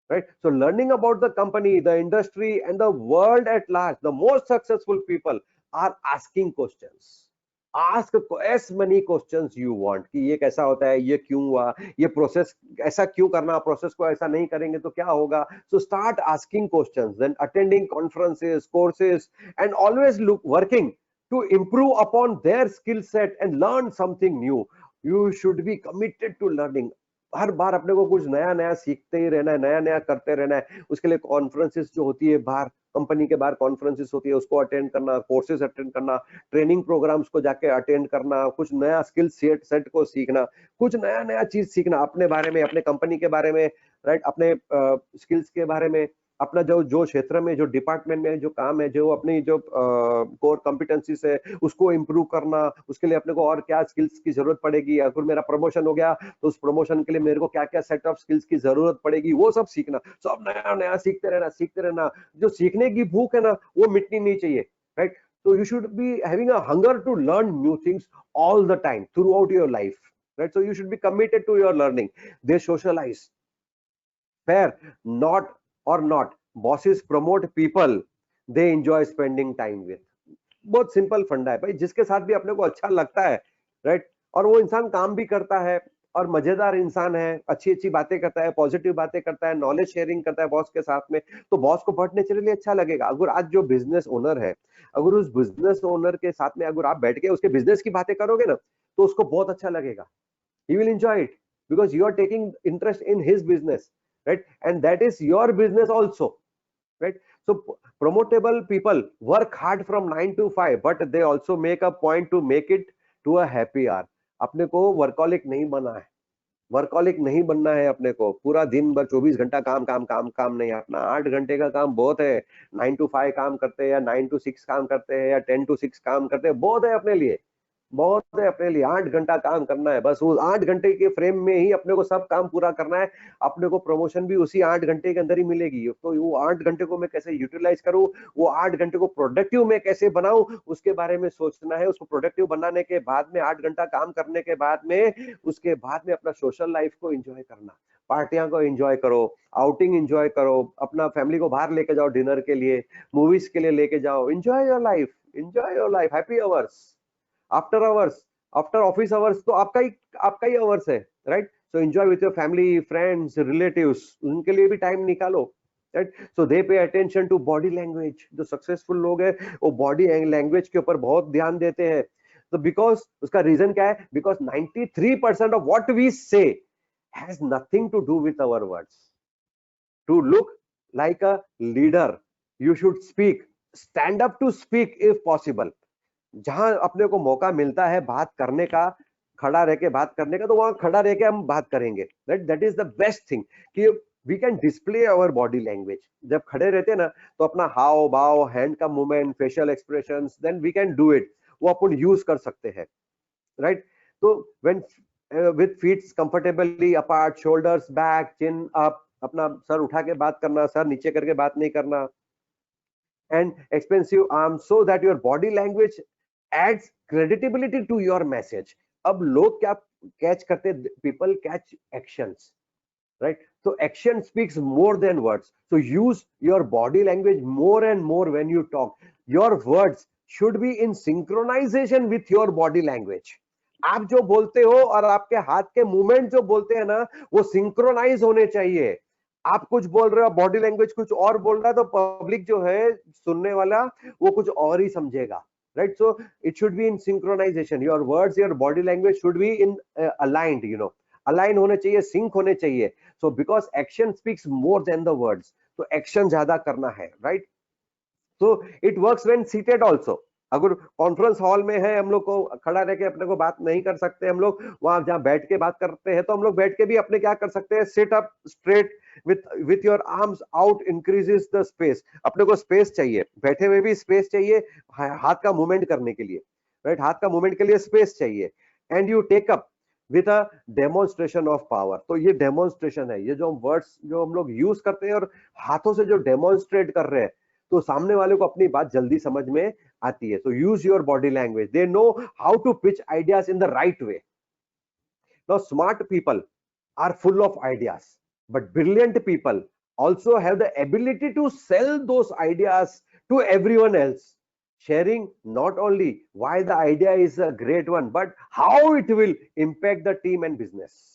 right? So learning about the company, the industry, and the world at large, the most successful people are asking questions. Ask as many questions you want कि ये कैसा होता है, ये क्यों हुआ, ये process ऐसा क्यों करना, प्रोसेस को ऐसा नहीं करेंगे तो क्या होगा. So start asking questions, then attending conferences, courses, and always look working to improve upon their skill set and learn something new. You should be committed to learning. हर बार अपने को कुछ नया नया सीखते ही रहना है, नया नया करते रहना है. उसके लिए कॉन्फ्रेंसेस जो होती है बाहर, कंपनी के बाहर कॉन्फ्रेंसेस होती है, उसको अटेंड करना, कोर्सेज अटेंड करना, ट्रेनिंग प्रोग्राम्स को जाके अटेंड करना, कुछ नया स्किल सेट को सीखना, कुछ नया नया चीज सीखना अपने बारे में, अपने कंपनी के बारे में, राइट, अपने स्किल्स के बारे में, अपना जो जो क्षेत्र में, जो डिपार्टमेंट में जो काम है, जो अपनी जो कोर कॉम्पिटेंसीज है, उसको इम्प्रूव करना. उसके लिए अपने को और क्या स्किल्स की जरूरत पड़ेगी, अगर मेरा प्रमोशन हो गया तो उस प्रमोशन के लिए मेरे को क्या क्या सेट ऑफ स्किल्स की जरूरत पड़ेगी, वो सब सीखना. सब नया नया सीखते रहना, सीखते रहना. जो सीखने की भूख है ना, वो मिटनी नहीं चाहिए, right. So you should be having a hunger to learn new things all the time throughout your life, right? So you should be committed to your learning. They socialize. Fair, not or not. Bosses promote people they enjoy spending time with. बहुत simple फंडा है भाई, जिसके साथ भी अपने को अच्छा लगता है, राइट, और वो इंसान काम भी करता है और मजेदार इंसान है, अच्छी अच्छी बातें करता है, पॉजिटिव बातें करता है, नॉलेज शेयरिंग करता है बॉस के साथ में, तो बॉस को बहुत नेचुरली अच्छा लगेगा. अगर आज जो बिजनेस ओनर है, अगर उस बिजनेस ओनर के साथ में अगर आप बैठ के उसके बिजनेस की बातें करोगे ना, तो उसको बहुत अच्छा लगेगा. He will enjoy it because you are taking interest in his business, right? And that is your business also, right? So promotable people work hard from 9 to 5, but they also make a point to make it to a happy hour. अपने को workaholic नहीं बनना है, workaholic नहीं बनना है. अपने को पूरा दिन भर 24 घंटा काम काम काम काम नहीं. अपना 8 घंटे का काम बहुत है. 9 to 5 काम करते हैं या 9 to 6 काम करते हैं या 10 to 6 काम करते हैं, बहुत है अपने लिए, बहुत है अपने लिए. 8 घंटा काम करना है, बस वो 8 घंटे के फ्रेम में ही अपने को सब काम पूरा करना है. अपने को प्रमोशन भी उसी 8 घंटे के अंदर ही मिलेगी. तो वो 8 घंटे को मैं कैसे यूटिलाइज करूं, वो 8 घंटे को प्रोडक्टिव में कैसे बनाऊं, उसके बारे में सोचना है. उसको प्रोडक्टिव बनाने के बाद में 8 घंटा काम करने के बाद में, उसके बाद में अपना सोशल लाइफ को एंजॉय करना. पार्टियां को एंजॉय करो, आउटिंग एंजॉय करो, अपना फैमिली को बाहर लेके जाओ डिनर के लिए, मूवीज के लिए लेके जाओ. Enjoy your life, enjoy your life. Happy hours after hours, after office hours तो आपका ही आवर्स है, right. So enjoy with your family, friends, relatives, उनके लिए भी टाइम निकालो, right. So they pay attention to body language. जो successful लोग हैं वो बॉडी लैंग्वेज के ऊपर बहुत ध्यान देते हैं. तो बिकॉज उसका रीजन क्या है, because 93% of what we say has nothing to do with our words. To look like a leader you should speak, stand up to speak if possible. जहां अपने को मौका मिलता है बात करने का, खड़ा रह के बात करने का, तो वहां खड़ा रह के हम बात करेंगे, right. That is the best thing कि we can display our body language. जब खड़े रहते हैं ना, तो अपना हाव भाव, हैंड का movement, facial expressions, then we can do it, वो अपन यूज कर सकते हैं, राइट. तो when with feet comfortably apart, shoulders back, chin up, अपना सर उठा के बात करना, सर नीचे करके बात नहीं करना, and expensive arms so that your body language adds credibility to your message. अब लोग क्या कैच करते, people catch actions, right? So action speaks more than words. So use your body language more and more when you talk. Your words should be in synchronization with your body language. आप जो बोलते हो और आपके हाथ के movement जो बोलते हैं ना, वो सिंक्रोनाइज होने चाहिए. आप कुछ बोल रहे हो, बॉडी लैंग्वेज कुछ और बोल रहा है, तो पब्लिक जो है सुनने वाला, वो कुछ और ही समझेगा, right. So it should be in synchronisation. Your words, your body language should be in aligned, you know, align होने चाहिए, सिंक होने चाहिए. So because action speaks more than the words, तो एक्शन ज्यादा करना है, राइट. तो it works when seated also. अगर कॉन्फ्रेंस हॉल में है, हम लोग को खड़ा रह के अपने को बात नहीं कर सकते, हम लोग वहां जहां बैठ के बात करते हैं, तो हम लोग बैठ के भी अपने क्या कर सकते हैं, sit up straight with your arms out, increases the space. अपने को स्पेस चाहिए, बैठे हुए भी स्पेस चाहिए हाथ का मूवमेंट करने के लिए, राइट. हाथ का मूवमेंट के लिए स्पेस चाहिए. And you take up with a demonstration of power. तो ये डेमोन्स्ट्रेशन है, ये जो वर्ड्स जो हम लोग यूज करते हैं और हाथों से जो डेमोन्स्ट्रेट कर रहे हैं, तो सामने वाले को अपनी बात जल्दी समझ में आती है. तो use your body language. They know how to pitch ideas in the right way. Now smart people are full of ideas, but brilliant people also have the ability to sell those ideas to everyone else, sharing not only why the idea is a great one, but how it will impact the team and business.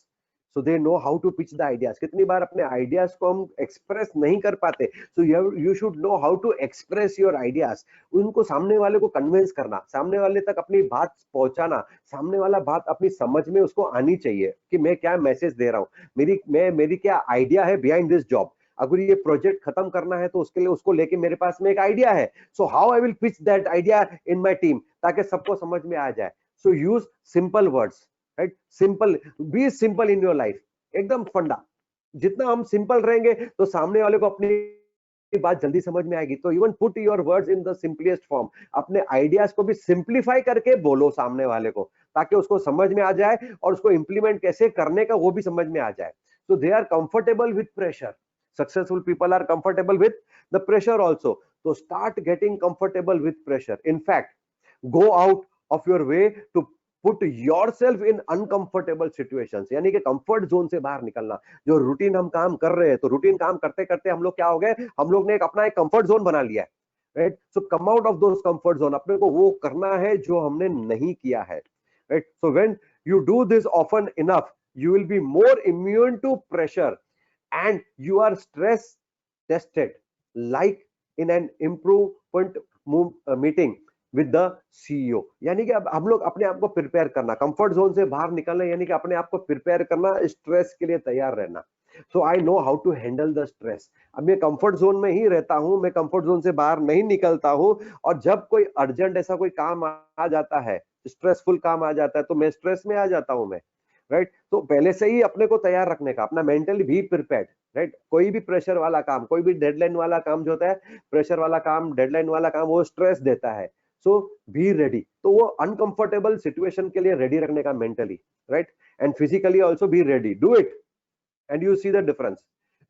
So they know how to pitch the ideas. कितनी बार अपने ideas को हम express नहीं कर पाते, so you should know how to express your ideas. उनको सामने वाले को कन्विंस करना, सामने वाले तक अपनी बात पहुंचाना, सामने वाला बात अपनी समझ में उसको आनी चाहिए कि मैं क्या मैसेज दे रहा हूँ, मेरी क्या आइडिया है बिहाइंड दिस जॉब। अगर ये प्रोजेक्ट खत्म करना है तो उसके लिए उसको लेके मेरे पास में एक आइडिया है, so how I will pitch that idea in my team, ताकि सबको समझ में आ जाए। So use simple words, right? Simple, be simple in your life, एकदम फंडा। जितना हम सिंपल रहेंगे तो सामने वाले को अपनी बात जल्दी समझ में आएगी। तो even put your words in the simplest form, अपने आइडियाज को भी सिंप्लीफाई करके बोलो सामने वाले को, ताकि उसको समझ में आ जाए और उसको इंप्लीमेंट कैसे करने का वो भी समझ में आ जाए। So they are comfortable with pressure. Successful people are comfortable with the pressure also. So start getting comfortable with pressure. In fact, go out of your way to put yourself in uncomfortable situations. यानी कि comfort zone से बाहर निकलना। जो routine हम काम कर रहे हैं, तो रूटीन काम करते करते हम लोग क्या हो गए, हम लोग ने अपना एक कंफर्ट जोन बना लिया है, right? So come out of those comfort zone, अपने को वो करना है जो हमने नहीं किया है, right? So when you do this often enough, you will be more immune to pressure and you are stress tested, like in an improvement meeting with the CEO. यानी कि अब हम लोग अपने आप को प्रिपेयर करना, कंफर्ट जोन से बाहर निकलना, यानी कि अपने आप को प्रिपेयर करना, स्ट्रेस के लिए तैयार रहना। So I know how to handle the stress. अब मैं कंफर्ट जोन में ही रहता हूं, मैं कंफर्ट जोन से बाहर नहीं निकलता हूं, और जब कोई अर्जेंट ऐसा कोई काम आ जाता है, स्ट्रेसफुल काम आ जाता है, तो मैं स्ट्रेस में आ जाता हूं मैं, राइट? तो पहले से ही अपने को तैयार रखने का, अपना मेंटली भी प्रिपेयर्ड, राइट? कोई भी प्रेशर वाला काम, कोई भी डेडलाइन वाला काम जो होता है, प्रेशर वाला काम, डेडलाइन वाला काम, वो स्ट्रेस देता है। So be ready. तो वो अनकंफर्टेबल सिचुएशन के लिए रेडी रखने का mentally, right? And physically also be ready, do it and you see the difference.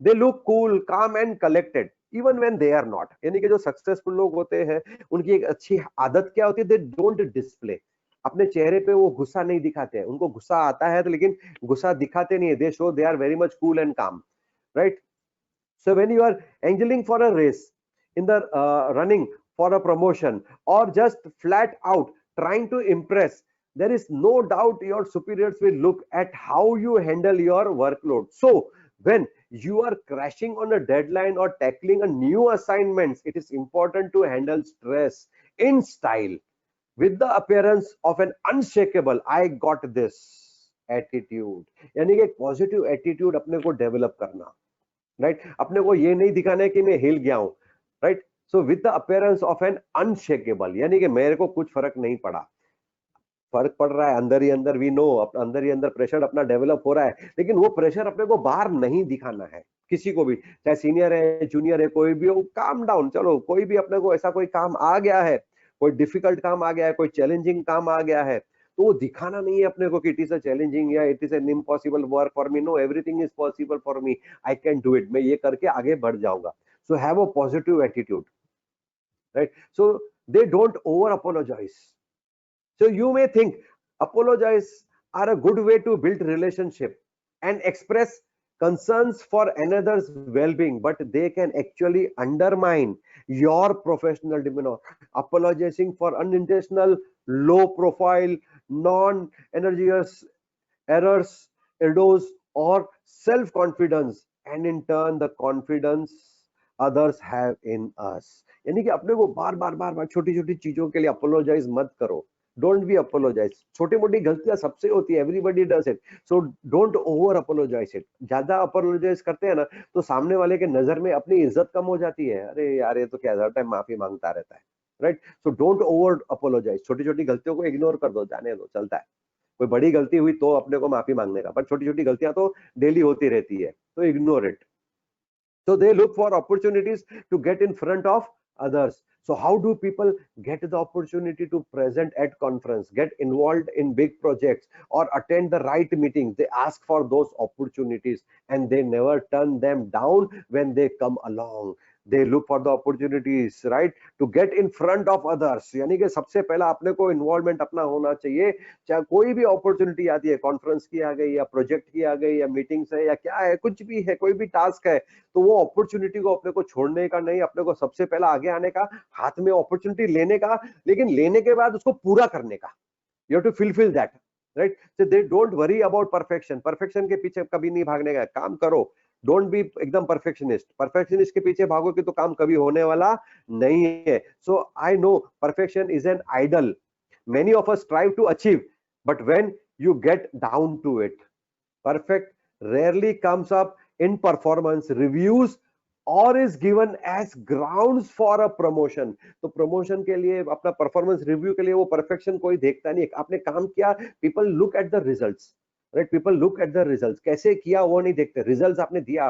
They look cool, calm and collected even when they are not. यानी कि जो successful लोग होते हैं, उनकी एक अच्छी आदत क्या होती है, दे डोंट डिस्प्ले, अपने चेहरे पे वो गुस्सा नहीं दिखाते हैं। उनको गुस्सा आता है तो, लेकिन गुस्सा दिखाते नहीं है। They show they are very much cool and calm, right? So when you are angling for a race, in the running for a promotion, और just flat out trying to impress, there is no doubt your superiors will look at how you handle your workload. So when you are crashing on a deadline or tackling a new assignments, it is important to handle stress in style, with the appearance of an unshakable I got this attitude। यानी कि एक positive attitude अपने को develop करना, right? अपने को ये नहीं दिखाना है कि मैं हिल गया हूं, right? So with the appearance of an unshakeable, यानी कि मेरे को कुछ फर्क नहीं पड़ा। फर्क पड़ रहा है अंदर ही अंदर, वी नो, अंदर ही अंदर प्रेशर अपना डेवलप हो रहा है, लेकिन वो प्रेशर अपने को बाहर नहीं दिखाना है किसी को भी, चाहे सीनियर है, जूनियर है, कोई भी हो। काम डाउन, चलो कोई भी अपने को ऐसा कोई काम आ गया है, कोई डिफिकल्ट काम आ गया है, कोई चैलेंजिंग काम आ गया है, तो वो दिखाना नहीं है अपने को कि इट इज अ चैलेंजिंग या it is an impossible work for me. No, everything is possible for me, I can do it, मैं ये करके आगे बढ़ जाऊंगा। So have a positive attitude, right? So they don't over apologise. So you may think apologize are a good way to build relationship and express concerns for another's well-being, but they can actually undermine your professional demeanor. Apologizing for unintentional, low-profile, non-energious errors erodes or self-confidence, and in turn the confidence others have in us। यानी कि अपने को बार बार बार बार छोटी छोटी चीजों के लिए apologise मत करो। Don't be apologise. छोटी मोटी गलतियां सबसे होती है, everybody does it, so don't over apologise it. ज्यादा अपोलोजाइज करते हैं ना, तो सामने वाले के नजर में अपनी इज्जत कम हो जाती है। अरे यार, ये तो क्या हर टाइम माफी मांगता रहता है, right? So don't over apologise. छोटी छोटी गलतियों को इग्नोर कर दो, जाने दो, चलता है। कोई बड़ी गलती हुई तो अपने को माफी मांगने का, पर छोटी छोटी गलतियां तो डेली होती रहती है, तो ignore it. So they look for opportunities to get in front of others. So how do people get the opportunity to present at conference, get involved in big projects, or attend the right meetings? They ask for those opportunities and they never turn them down when they come along. they look for the opportunities, right, to get in front of others. यानी कि सबसे पहला अपने को involvement अपना होना चाहिए। चाहे कोई भी अपॉर्चुनिटी आती है, कॉन्फ्रेंस की आ गई या प्रोजेक्ट की आ गई या मीटिंग्स है या क्या है, कुछ भी है, कोई भी टास्क है, तो वो अपॉर्चुनिटी को अपने को छोड़ने का नहीं, अपने को सबसे पहला आगे आने का, हाथ में अपॉर्चुनिटी लेने का, लेकिन लेने के बाद उसको पूरा करने का। You have to fulfil that, right. So they don't worry about perfection, perfection के पीछे कभी नहीं भागने का, काम करो। डोंट बी एकदम परफेक्शनिस्ट, परफेक्शनिस्ट के पीछे भागोगे तो काम कभी होने वाला नहीं है। So I know perfection is an ideal many of us strive to achieve, but when you get down to it, perfect rarely comes up in performance reviews और is given as grounds for a promotion. तो promotion के लिए, अपना performance review के लिए वो perfection कोई देखता नहीं। आपने काम किया, people look at the results, right, people look at the results, कैसे किया वो नहीं देखते। रिजल्ट्स आपने दिया,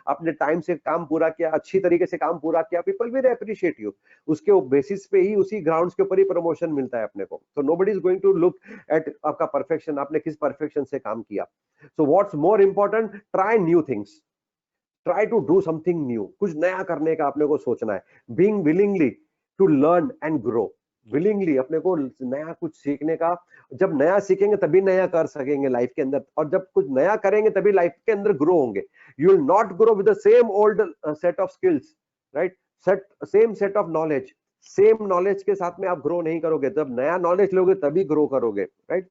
आपने टाइम से काम पूरा किया, अच्छी तरीके से काम पूरा किया, पीपल विल अप्रिशिएट यू। उसके बेसिस पे ही, उसी ग्राउंड्स के ऊपर ही प्रमोशन मिलता है अपने को। So nobody is going to look at आपका परफेक्शन, आपने किस परफेक्शन से काम किया। So what's more important, try new things, try to do something new, कुछ नया करने का अपने को सोचना है। Being willingly to learn and grow, willingly अपने को नया कुछ सीखने का। जब नया सीखेंगे तभी नया कर सकेंगे लाइफ के अंदर, और जब कुछ नया करेंगे तभी लाइफ के अंदर ग्रो होंगे। You will not grow with the same old set of skills, right, same set of knowledge, same knowledge के साथ में आप ग्रो नहीं करोगे। जब नया नॉलेज लोगे तभी ग्रो करोगे, right.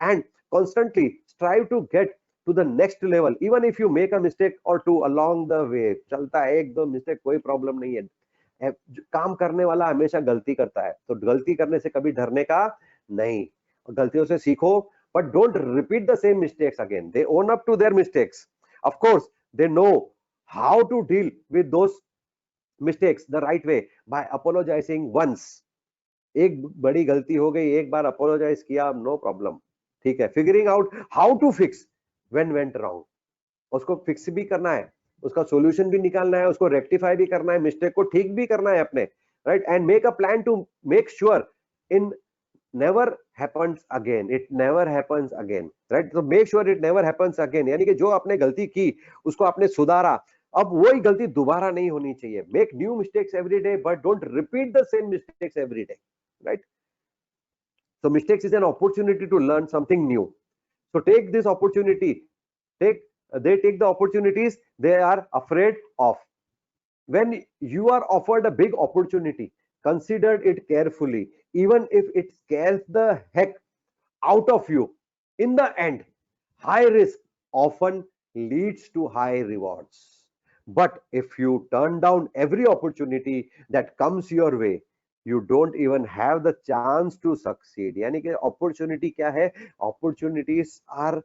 And constantly strive to get to the next level, even if you make a mistake or two along the way। चलता है, एक दो मिस्टेक, कोई प्रॉब्लम नहीं है। काम करने वाला हमेशा गलती करता है, तो गलती करने से कभी डरने का नहीं, गलतियों से सीखो, but don't repeat the same mistakes again। they own up to their mistakes, of course they know how to deal with those mistakes the right way by apologizing once। एक बड़ी गलती हो गई, एक बार अपोलोजाइज किया, नो प्रॉब्लम, ठीक है। Figuring out how to fix when went wrong, उसको फिक्स भी करना है, उसका सॉल्यूशन भी निकालना है, उसको रेक्टिफाई भी करना है, मिस्टेक को ठीक भी करना है अपने, right. And make a plan to make sure in never happens again, it never happens again, right. तो make sure it never happens again, यानी कि जो आपने गलती की उसको आपने सुधारा, अब वही गलती दोबारा नहीं होनी चाहिए। Make new mistakes every day, but don't repeat the same mistakes every day, right? So mistakes is an opportunity to learn something new. So take this opportunity, they take the opportunities they are afraid of. When you are offered a big opportunity, consider it carefully, even if it scares the heck out of you. In the end, high risk often leads to high rewards. But if you turn down every opportunity that comes your way, you don't even have the chance to succeed। यानी कि opportunity क्या है, opportunities are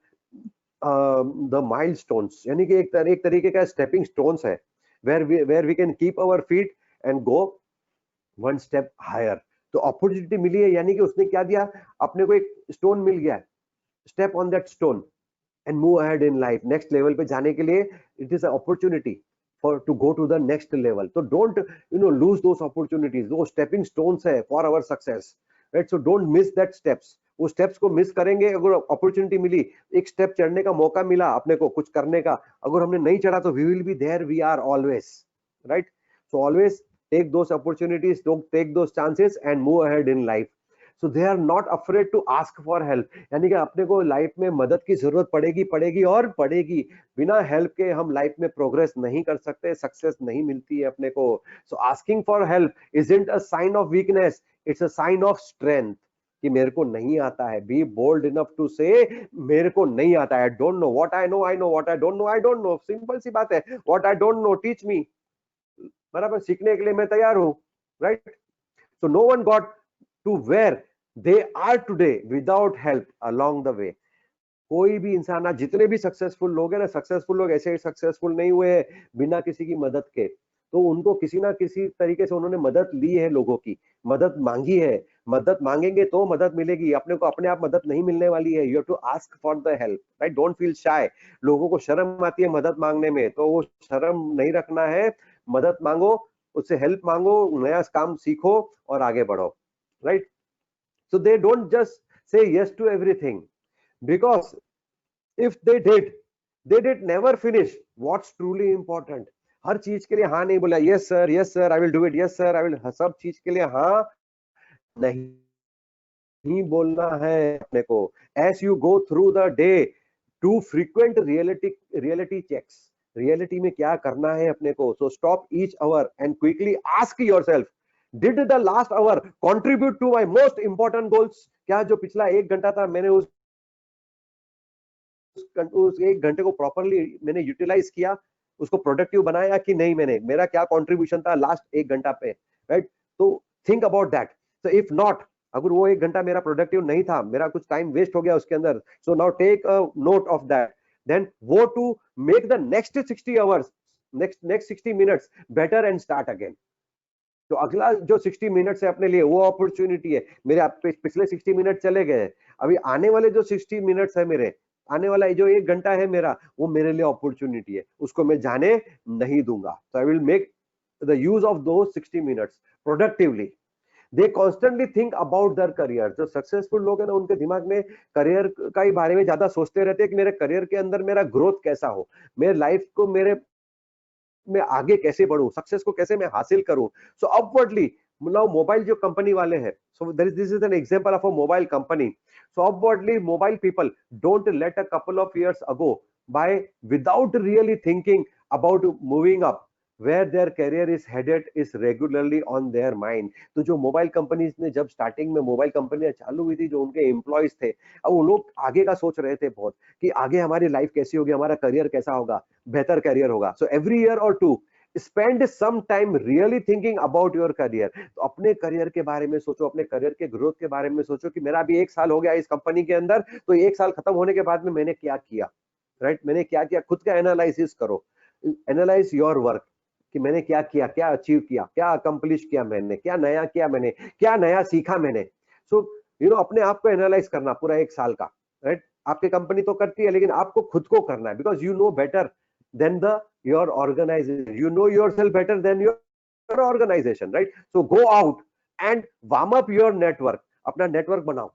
the milestones, यानी कि एक तरीके का stepping stones है, where we can keep our feet and go one step higher। तो अपॉर्चुनिटी मिली है, यानी कि उसने क्या दिया, अपने को एक स्टोन मिल गया, step on that stone and move ahead in life. Next level पे जाने के लिए it is a opportunity for to go to the next level। so don't lose those opportunities, those stepping stones है for our success, right? so don't miss that steps। वो steps को miss करेंगे, अगर opportunity मिली, एक step चढ़ने का मौका मिला अपने को कुछ करने का, अगर हमने नहीं चढ़ा तो we will be there, we are always, right? so always take those opportunities, don't take those chances and move ahead in life। so they are not afraid to ask for help। यानी कि अपने को life में मदद की जरूरत पड़ेगी और पड़ेगी। बिना हेल्प के हम लाइफ में प्रोग्रेस नहीं कर सकते, सक्सेस नहीं मिलती है अपने को। So asking for help isn't a sign of weakness, it's a sign of strength. कि मेरे को नहीं आता है, बी बोल्ड इनफ टू से मेरे को नहीं आता है, don't know what I know, I know what I don't know, I don't know. Simple सी बात है, what I don't know teach me. बराबर, सीखने के लिए मैं तैयार हूं, right. So no one got to where they are today without help along the way। कोई भी इंसान, आज जितने भी सक्सेसफुल लोग हैं ना, सक्सेसफुल लोग ऐसे सक्सेसफुल नहीं हुए बिना किसी की मदद के। तो उनको किसी ना किसी तरीके से उन्होंने मदद ली है, लोगों की मदद मांगी है। मदद मांगेंगे तो मदद मिलेगी, अपने को अपने आप मदद नहीं मिलने वाली है। You have to ask for the help, right. Don't feel shy. लोगों को शर्म आती है मदद मांगने में, तो वो शर्म नहीं रखना है, मदद मांगो, उससे हेल्प मांगो, नया काम सीखो और आगे बढ़ो, right. So they don't just say yes to everything, because if they did never finish what's truly important। हर चीज के लिए हाँ नहीं बोला, yes sir I will do it, yes sir I will, सब चीज के लिए हाँ नहीं बोलना है अपने को। As you go through the day, to frequent reality checks, reality में क्या करना है अपने को। So stop each hour and quickly ask yourself, did the last hour contribute to my most important goals? क्या जो पिछला 1 घंटा था, मैंने उस 1 घंटे को प्रॉपरली मैंने यूटिलाइज किया, उसको प्रोडक्टिव बनाया कि नहीं, मैंने, मेरा क्या कंट्रीब्यूशन था लास्ट 1 घंटा पे, राइट? तो think about that. So if not, अगर वो 1 घंटा मेरा प्रोडक्टिव नहीं था, मेरा कुछ टाइम वेस्ट हो गया उसके अंदर, so now take a note of that, then वो to make the next 60 hours, next 60 minutes better and start again. तो अगला जो 60 मिनट्स है अपने लिए, वो अपॉर्चुनिटी है। मेरे पिछले 60 मिनट चले गए, अभी आने वाले जो 60 मिनट्स है मेरे, आने वाला जो 1 घंटा है मेरा, वो मेरे लिए अपॉर्चुनिटी है, उसको मैं जाने नहीं दूंगा। तो I will make the use of दो 60 minutes productively. They constantly think about their career. जो सक्सेसफुल लोग हैं ना, उनके दिमाग में करियर का ही बारे में ज्यादा सोचते रहते हैं कि मेरे करियर के अंदर मेरा ग्रोथ कैसा हो, मेरे लाइफ को मेरे मैं आगे कैसे बढ़ूं, सक्सेस को कैसे मैं हासिल करूं। सो अपवर्डली, नाउ मोबाइल जो कंपनी वाले हैं, so this is an example of a mobile company. So upwardly mobile people don't let a couple of years ago by without really thinking about moving up, where their career is headed is regularly on their mind। तो जो mobile companies ने, जब starting में mobile कंपनियां चालू हुई थी, जो उनके एम्प्लॉयज थे, अब वो लोग आगे का सोच रहे थे बहुत, कि आगे हमारी लाइफ कैसी होगी, हमारा करियर कैसा होगा, बेहतर करियर होगा। सो एवरी ईयर और to spend some time really thinking about your career. तो अपने करियर के बारे में सोचो, अपने करियर के ग्रोथ के बारे में सोचो कि मेरा अभी 1 साल हो गया इस कंपनी के अंदर, तो 1 साल खत्म होने के बाद में मैंने क्या किया, राइट? मैंने क्या किया, खुद का एनालिसिस करो, एनालाइज योर वर्क, कि मैंने क्या किया, क्या अचीव किया, क्या अकम्प्लिश किया मैंने, क्या नया किया मैंने, क्या नया सीखा मैंने। सो अपने आप को एनालाइज करना पूरा 1 साल का, राइट? आपकी कंपनी तो करती है, लेकिन आपको खुद को करना है, because you know better than the your organisation, you know yourself better than your organisation, right? So go out and warm up your network, अपना नेटवर्क बनाओ।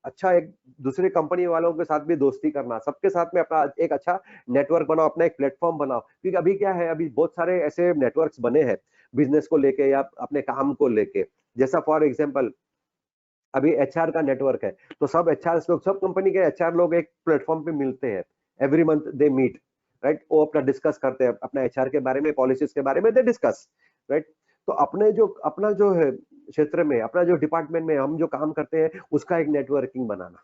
अच्छा, एक दूसरे कंपनी वालों के साथ भी दोस्ती करना, सबके साथ में अपना एक अच्छा नेटवर्क बनाओ, अपना एक प्लेटफॉर्म बनाओ। क्योंकि अभी क्या है, अभी बहुत सारे ऐसे नेटवर्क्स बने हैं बिजनेस को लेके या अपने काम को लेके। जैसा फॉर एग्जांपल अभी एचआर का नेटवर्क है, तो सब एचआर लोग, सब कंपनी के एचआर लोग एक प्लेटफॉर्म पे मिलते हैं, every month they meet, right? वो अपना डिस्कस करते हैं, अपना एचआर के बारे में, पॉलिसीज के बारे में दे डिस्कस, राइट? तो अपना जो है क्षेत्र में, अपना जो डिपार्टमेंट में हम जो काम करते हैं, उसका एक नेटवर्किंग बनाना,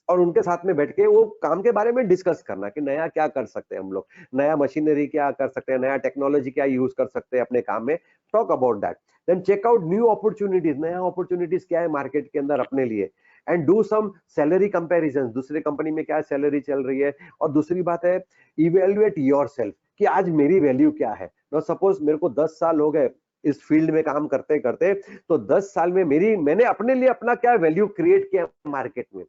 और उनके साथ में बैठ के वो काम के बारे में डिस्कस करना कि नया क्या कर सकते हैं हम लोग, नया मशीनरी क्या कर सकते हैं, नया टेक्नोलॉजी क्या यूज कर सकते हैं अपने काम में। Talk about that, then check out new opportunities, नया अपॉर्चुनिटीज क्या है मार्केट के अंदर अपने लिए, and do some salary comparison, दूसरे कंपनी में क्या सैलरी चल रही है। और दूसरी बात है, इवेल्युएट योरसेल्फ, कि आज मेरी वैल्यू क्या है। नो सपोज मेरे को 10 साल हो गए इस फील्ड में काम करते करते, तो 10 साल में मैंने अपने लिए अपना क्या वैल्यू क्रिएट किया मार्केट में,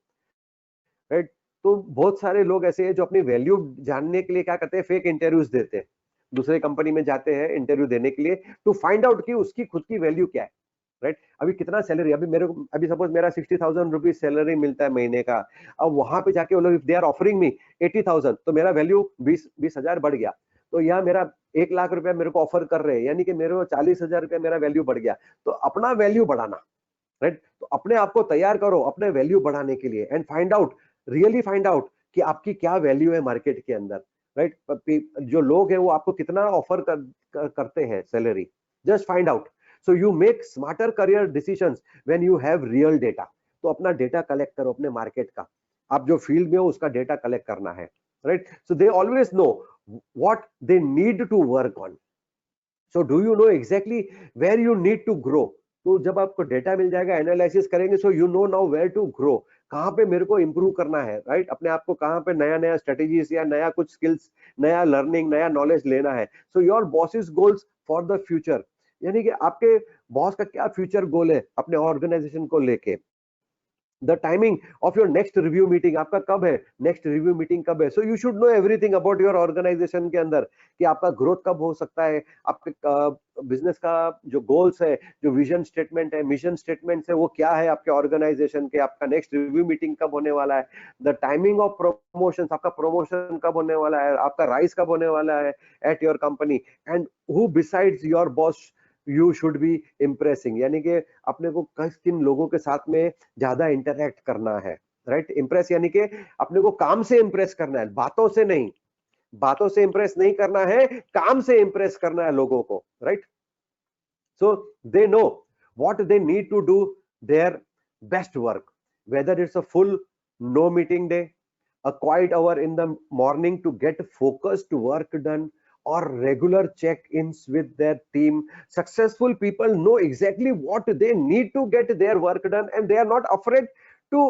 राइट? तो बहुत सारे लोग ऐसे हैं जो अपनी वैल्यू जानने के लिए क्या करते हैं, फेक इंटरव्यूज देते हैं, दूसरे कंपनी में जाते हैं इंटरव्यू देने के लिए, टू फाइंड आउट कि उसकी खुद की वैल्यू क्या है, राइट? अभी कितना सैलरी, अभी मेरे को, अभी सपोज मेरा 60,000 रुपीज सैलरी मिलता है महीने का। अब वहां पे जाके वो लोग, if they are offering me 80,000, तो मेरा वैल्यू 20,000 बढ़ गया। तो यहाँ मेरा 1 लाख रुपया मेरे को ऑफर कर रहे हैं, यानी कि मेरे को 40,000 रुपया मेरा वैल्यू बढ़ गया। तो अपना वैल्यू बढ़ाना, राइट? तो अपने आप को तैयार करो अपने वैल्यू बढ़ाने के लिए, and find out, really find out कि आपकी क्या वैल्यू है मार्केट के अंदर, राइट? जो लोग हैं वो आपको कितना ऑफर करते हैं salary, just find out. So you make smarter career decisions when you have real data. तो अपना डेटा कलेक्ट करो अपने मार्केट का, आप जो फील्ड में हो उसका डेटा कलेक्ट करना है, right? So they always know what they need to work on. So do you know exactly where you need to grow. तो जब आपको डेटा मिल जाएगा, एनालिसिस करेंगे, so you know now where to grow, कहाँ पे मेरे को इंप्रूव करना है, राइट? अपने आप को कहाँ पे नया नया स्ट्रेटेजीज या नया कुछ स्किल्स, नया लर्निंग, नया नॉलेज लेना है। So your bosses goals for the future, यानी कि आपके बॉस का क्या फ्यूचर गोल है अपने ऑर्गेनाइजेशन को लेके, the timing of your next review meeting, आपका कब है, नेक्स्ट रिव्यू मीटिंग कब है. So you should know everything about your organisation के अंदर कि आपका ग्रोथ कब हो सकता है, आपके बिजनेस का जो गोल्स है, जो विजन स्टेटमेंट है, मिशन स्टेटमेंट है, वो क्या है आपके ऑर्गेनाइजेशन के, आपका नेक्स्ट रिव्यू मीटिंग कब होने वाला है, द टाइमिंग ऑफ प्रमोशन, आपका प्रमोशन कब होने वाला है, आपका राइज कब होने वाला है at your company, and who besides your boss you should B impressing, यानी कि अपने को किन लोगों के साथ में ज्यादा इंटरेक्ट करना है, राइट. इम्प्रेस यानी कि अपने को काम से इम्प्रेस करना है, बातों से नहीं, बातों से इम्प्रेस नहीं करना है, काम से इम्प्रेस करना है लोगों को, right. So they know what they need to do their best work, whether it's a full no meeting day, a quiet hour in the morning to get focused work done, or regular check-ins with their team. Successful people know exactly what they need to get their work done, and they are not afraid to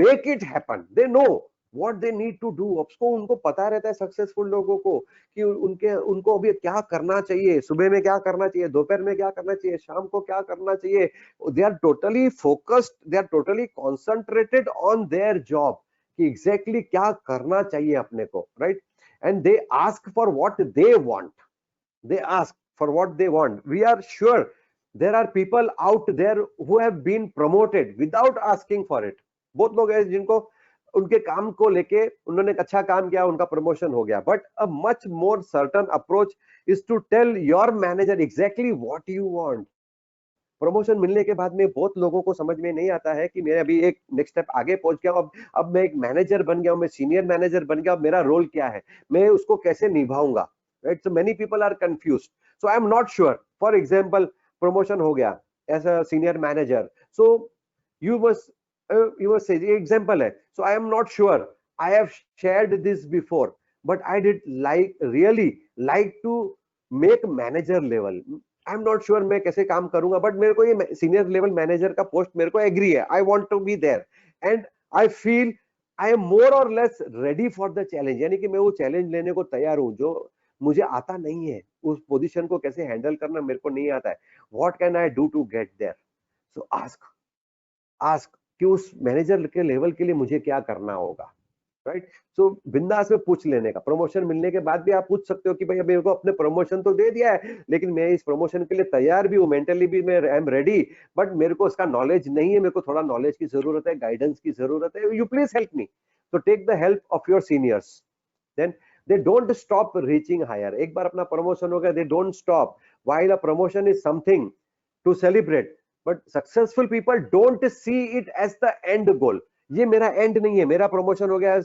make it happen. They know what they need to do. उसको उनको पता रहता है successful लोगों को कि उनको अभी क्या करना चाहिए, सुबह में क्या करना चाहिए, दोपहर में क्या करना चाहिए, शाम को क्या करना चाहिए. They are totally focused, they are totally concentrated on their job कि एग्जैक्टली क्या करना चाहिए अपने को, right. And they ask for what they want, they ask for what they want. We are sure there are people out there who have been promoted without asking for it. बहुत लोग हैं जिनको उनके काम को लेके उन्होंने अच्छा काम किया, उनका प्रमोशन हो गया. But a much more certain approach is to tell your manager exactly what you want. Promotion मिलने के बाद में बहुत लोगों को समझ में नहीं आता है कि मैं अभी एक नेक्स्ट स्टेप आगे पहुंच गया, अब मैं एक मैनेजर बन गया हूं, मैं सीनियर मैनेजर बन गया, अब मेरा रोल क्या है, मैं उसको कैसे निभाऊंगा, right. So many people are confused. So I am not sure. For example, promotion हो गया as a senior manager, so you was say example है. So I am not sure, I have shared this before, but I did like really like to make manager level. I am not sure मैं कैसे काम करूंगा, but मेरे को ये senior level manager का post मेरे को एग्री है, I want to be there, and I feel I am more or less ready for the challenge, यानी कि मैं वो चैलेंज लेने को तैयार हूं जो मुझे आता नहीं है, उस पोजीशन को कैसे हैंडल करना मेरे को नहीं आता है. What can I do to get there. So ask ask कि उस मैनेजर के लेवल के लिए मुझे क्या करना होगा, राइट. सो बिंदास में पूछ लेने का. प्रमोशन मिलने के बाद भी आप पूछ सकते हो कि भाई मेरे को अपने प्रमोशन तो दे दिया है, लेकिन मैं इस प्रमोशन के लिए तैयार भी हूँ, मेंटली भी मैं आई एम रेडी, बट मेरे को इसका नॉलेज नहीं है, मेरे को थोड़ा नॉलेज की जरूरत है, गाइडेंस की जरूरत है, यू प्लीज हेल्प मी. तो take the help of your seniors. Then they don't stop reaching higher. एक बार अपना प्रमोशन हो गया, they don't stop. While a promotion is something to celebrate, but successful people don't see it as the end goal. ये मेरा and नहीं है, मेरा प्रमोशन हो गया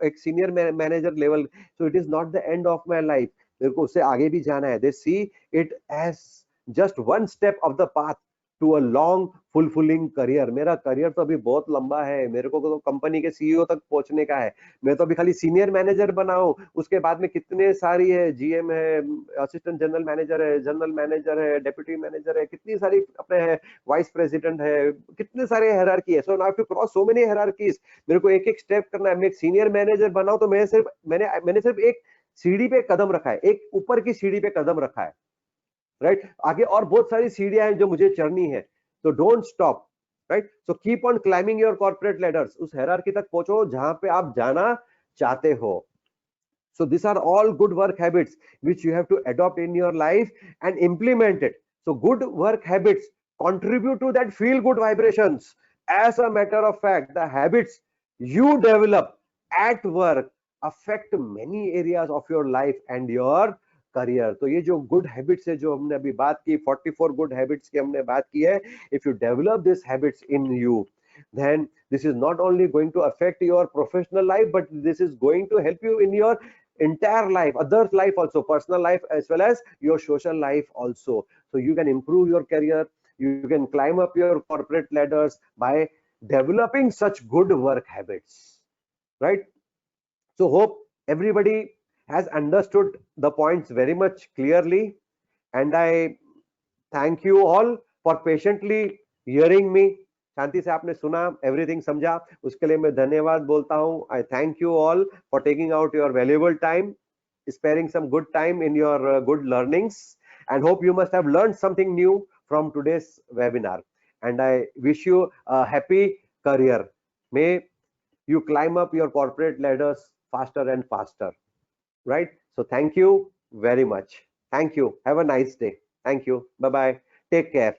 एक senior manager level, so it is not the end of my life, मेरे को उससे आगे भी जाना है. They see it as just one step of the path to a long fulfilling career. मेरा करियर तो अभी बहुत लंबा है, मेरे को तो कंपनी के सीईओ तक पहुंचने का है, मैं तो अभी खाली सीनियर मैनेजर बना हूं, उसके बाद में कितने सारी है, जीएम है, असिस्टेंट जनरल मैनेजर है, जनरल मैनेजर है, डेप्यूटी मैनेजर है, कितनी सारी अपने है, वाइस प्रेसिडेंट है, कितने सारे हायरार्की है. So now to cross so many hierarchies, मेरे को एक एक स्टेप करना है. मैं एक सीनियर मैनेजर बना हूं तो मैंने सिर्फ एक सीढ़ी पे कदम रखा है, एक ऊपर की सीढ़ी पे कदम रखा है, राइट. आगे और बहुत सारी सीढ़ियां हैं जो मुझे चढ़नी है. तो don't stop, right. So keep on climbing your corporate ladders. उस हायरार्की तक पहुंचो जहां पे आप जाना चाहते हो. So these are all good work habits which you have to adopt in your life and implement it. So good work habits contribute to that feel good vibrations. As a matter of fact, the habits you develop at work affect many areas of your life and your career. तो ये जो good habits है जो हमने अभी बात की, 44 good habits की हमने बात की है, if you develop these habits in you, then this is not only going to affect your professional life, but this is going to help you in your entire life, other life also, personal life as well as your social life also. So you can improve your career, you can climb up your corporate ladders by developing such good work habits, right? So hope everybody has understood the points very much clearly, and I thank you all for patiently hearing me. शांति से आपने सुना, everything समझा, उसके लिए मैं धन्यवाद बोलता हूं. आई thank you all for taking out your valuable time, sparing some good time in your good learnings, and hope you must have learned something new from today's webinar. And I wish you a happy career. May you climb up your corporate ladders faster and faster, right? So thank you very much. Thank you. Have a nice day. Thank you. Bye bye. Take care.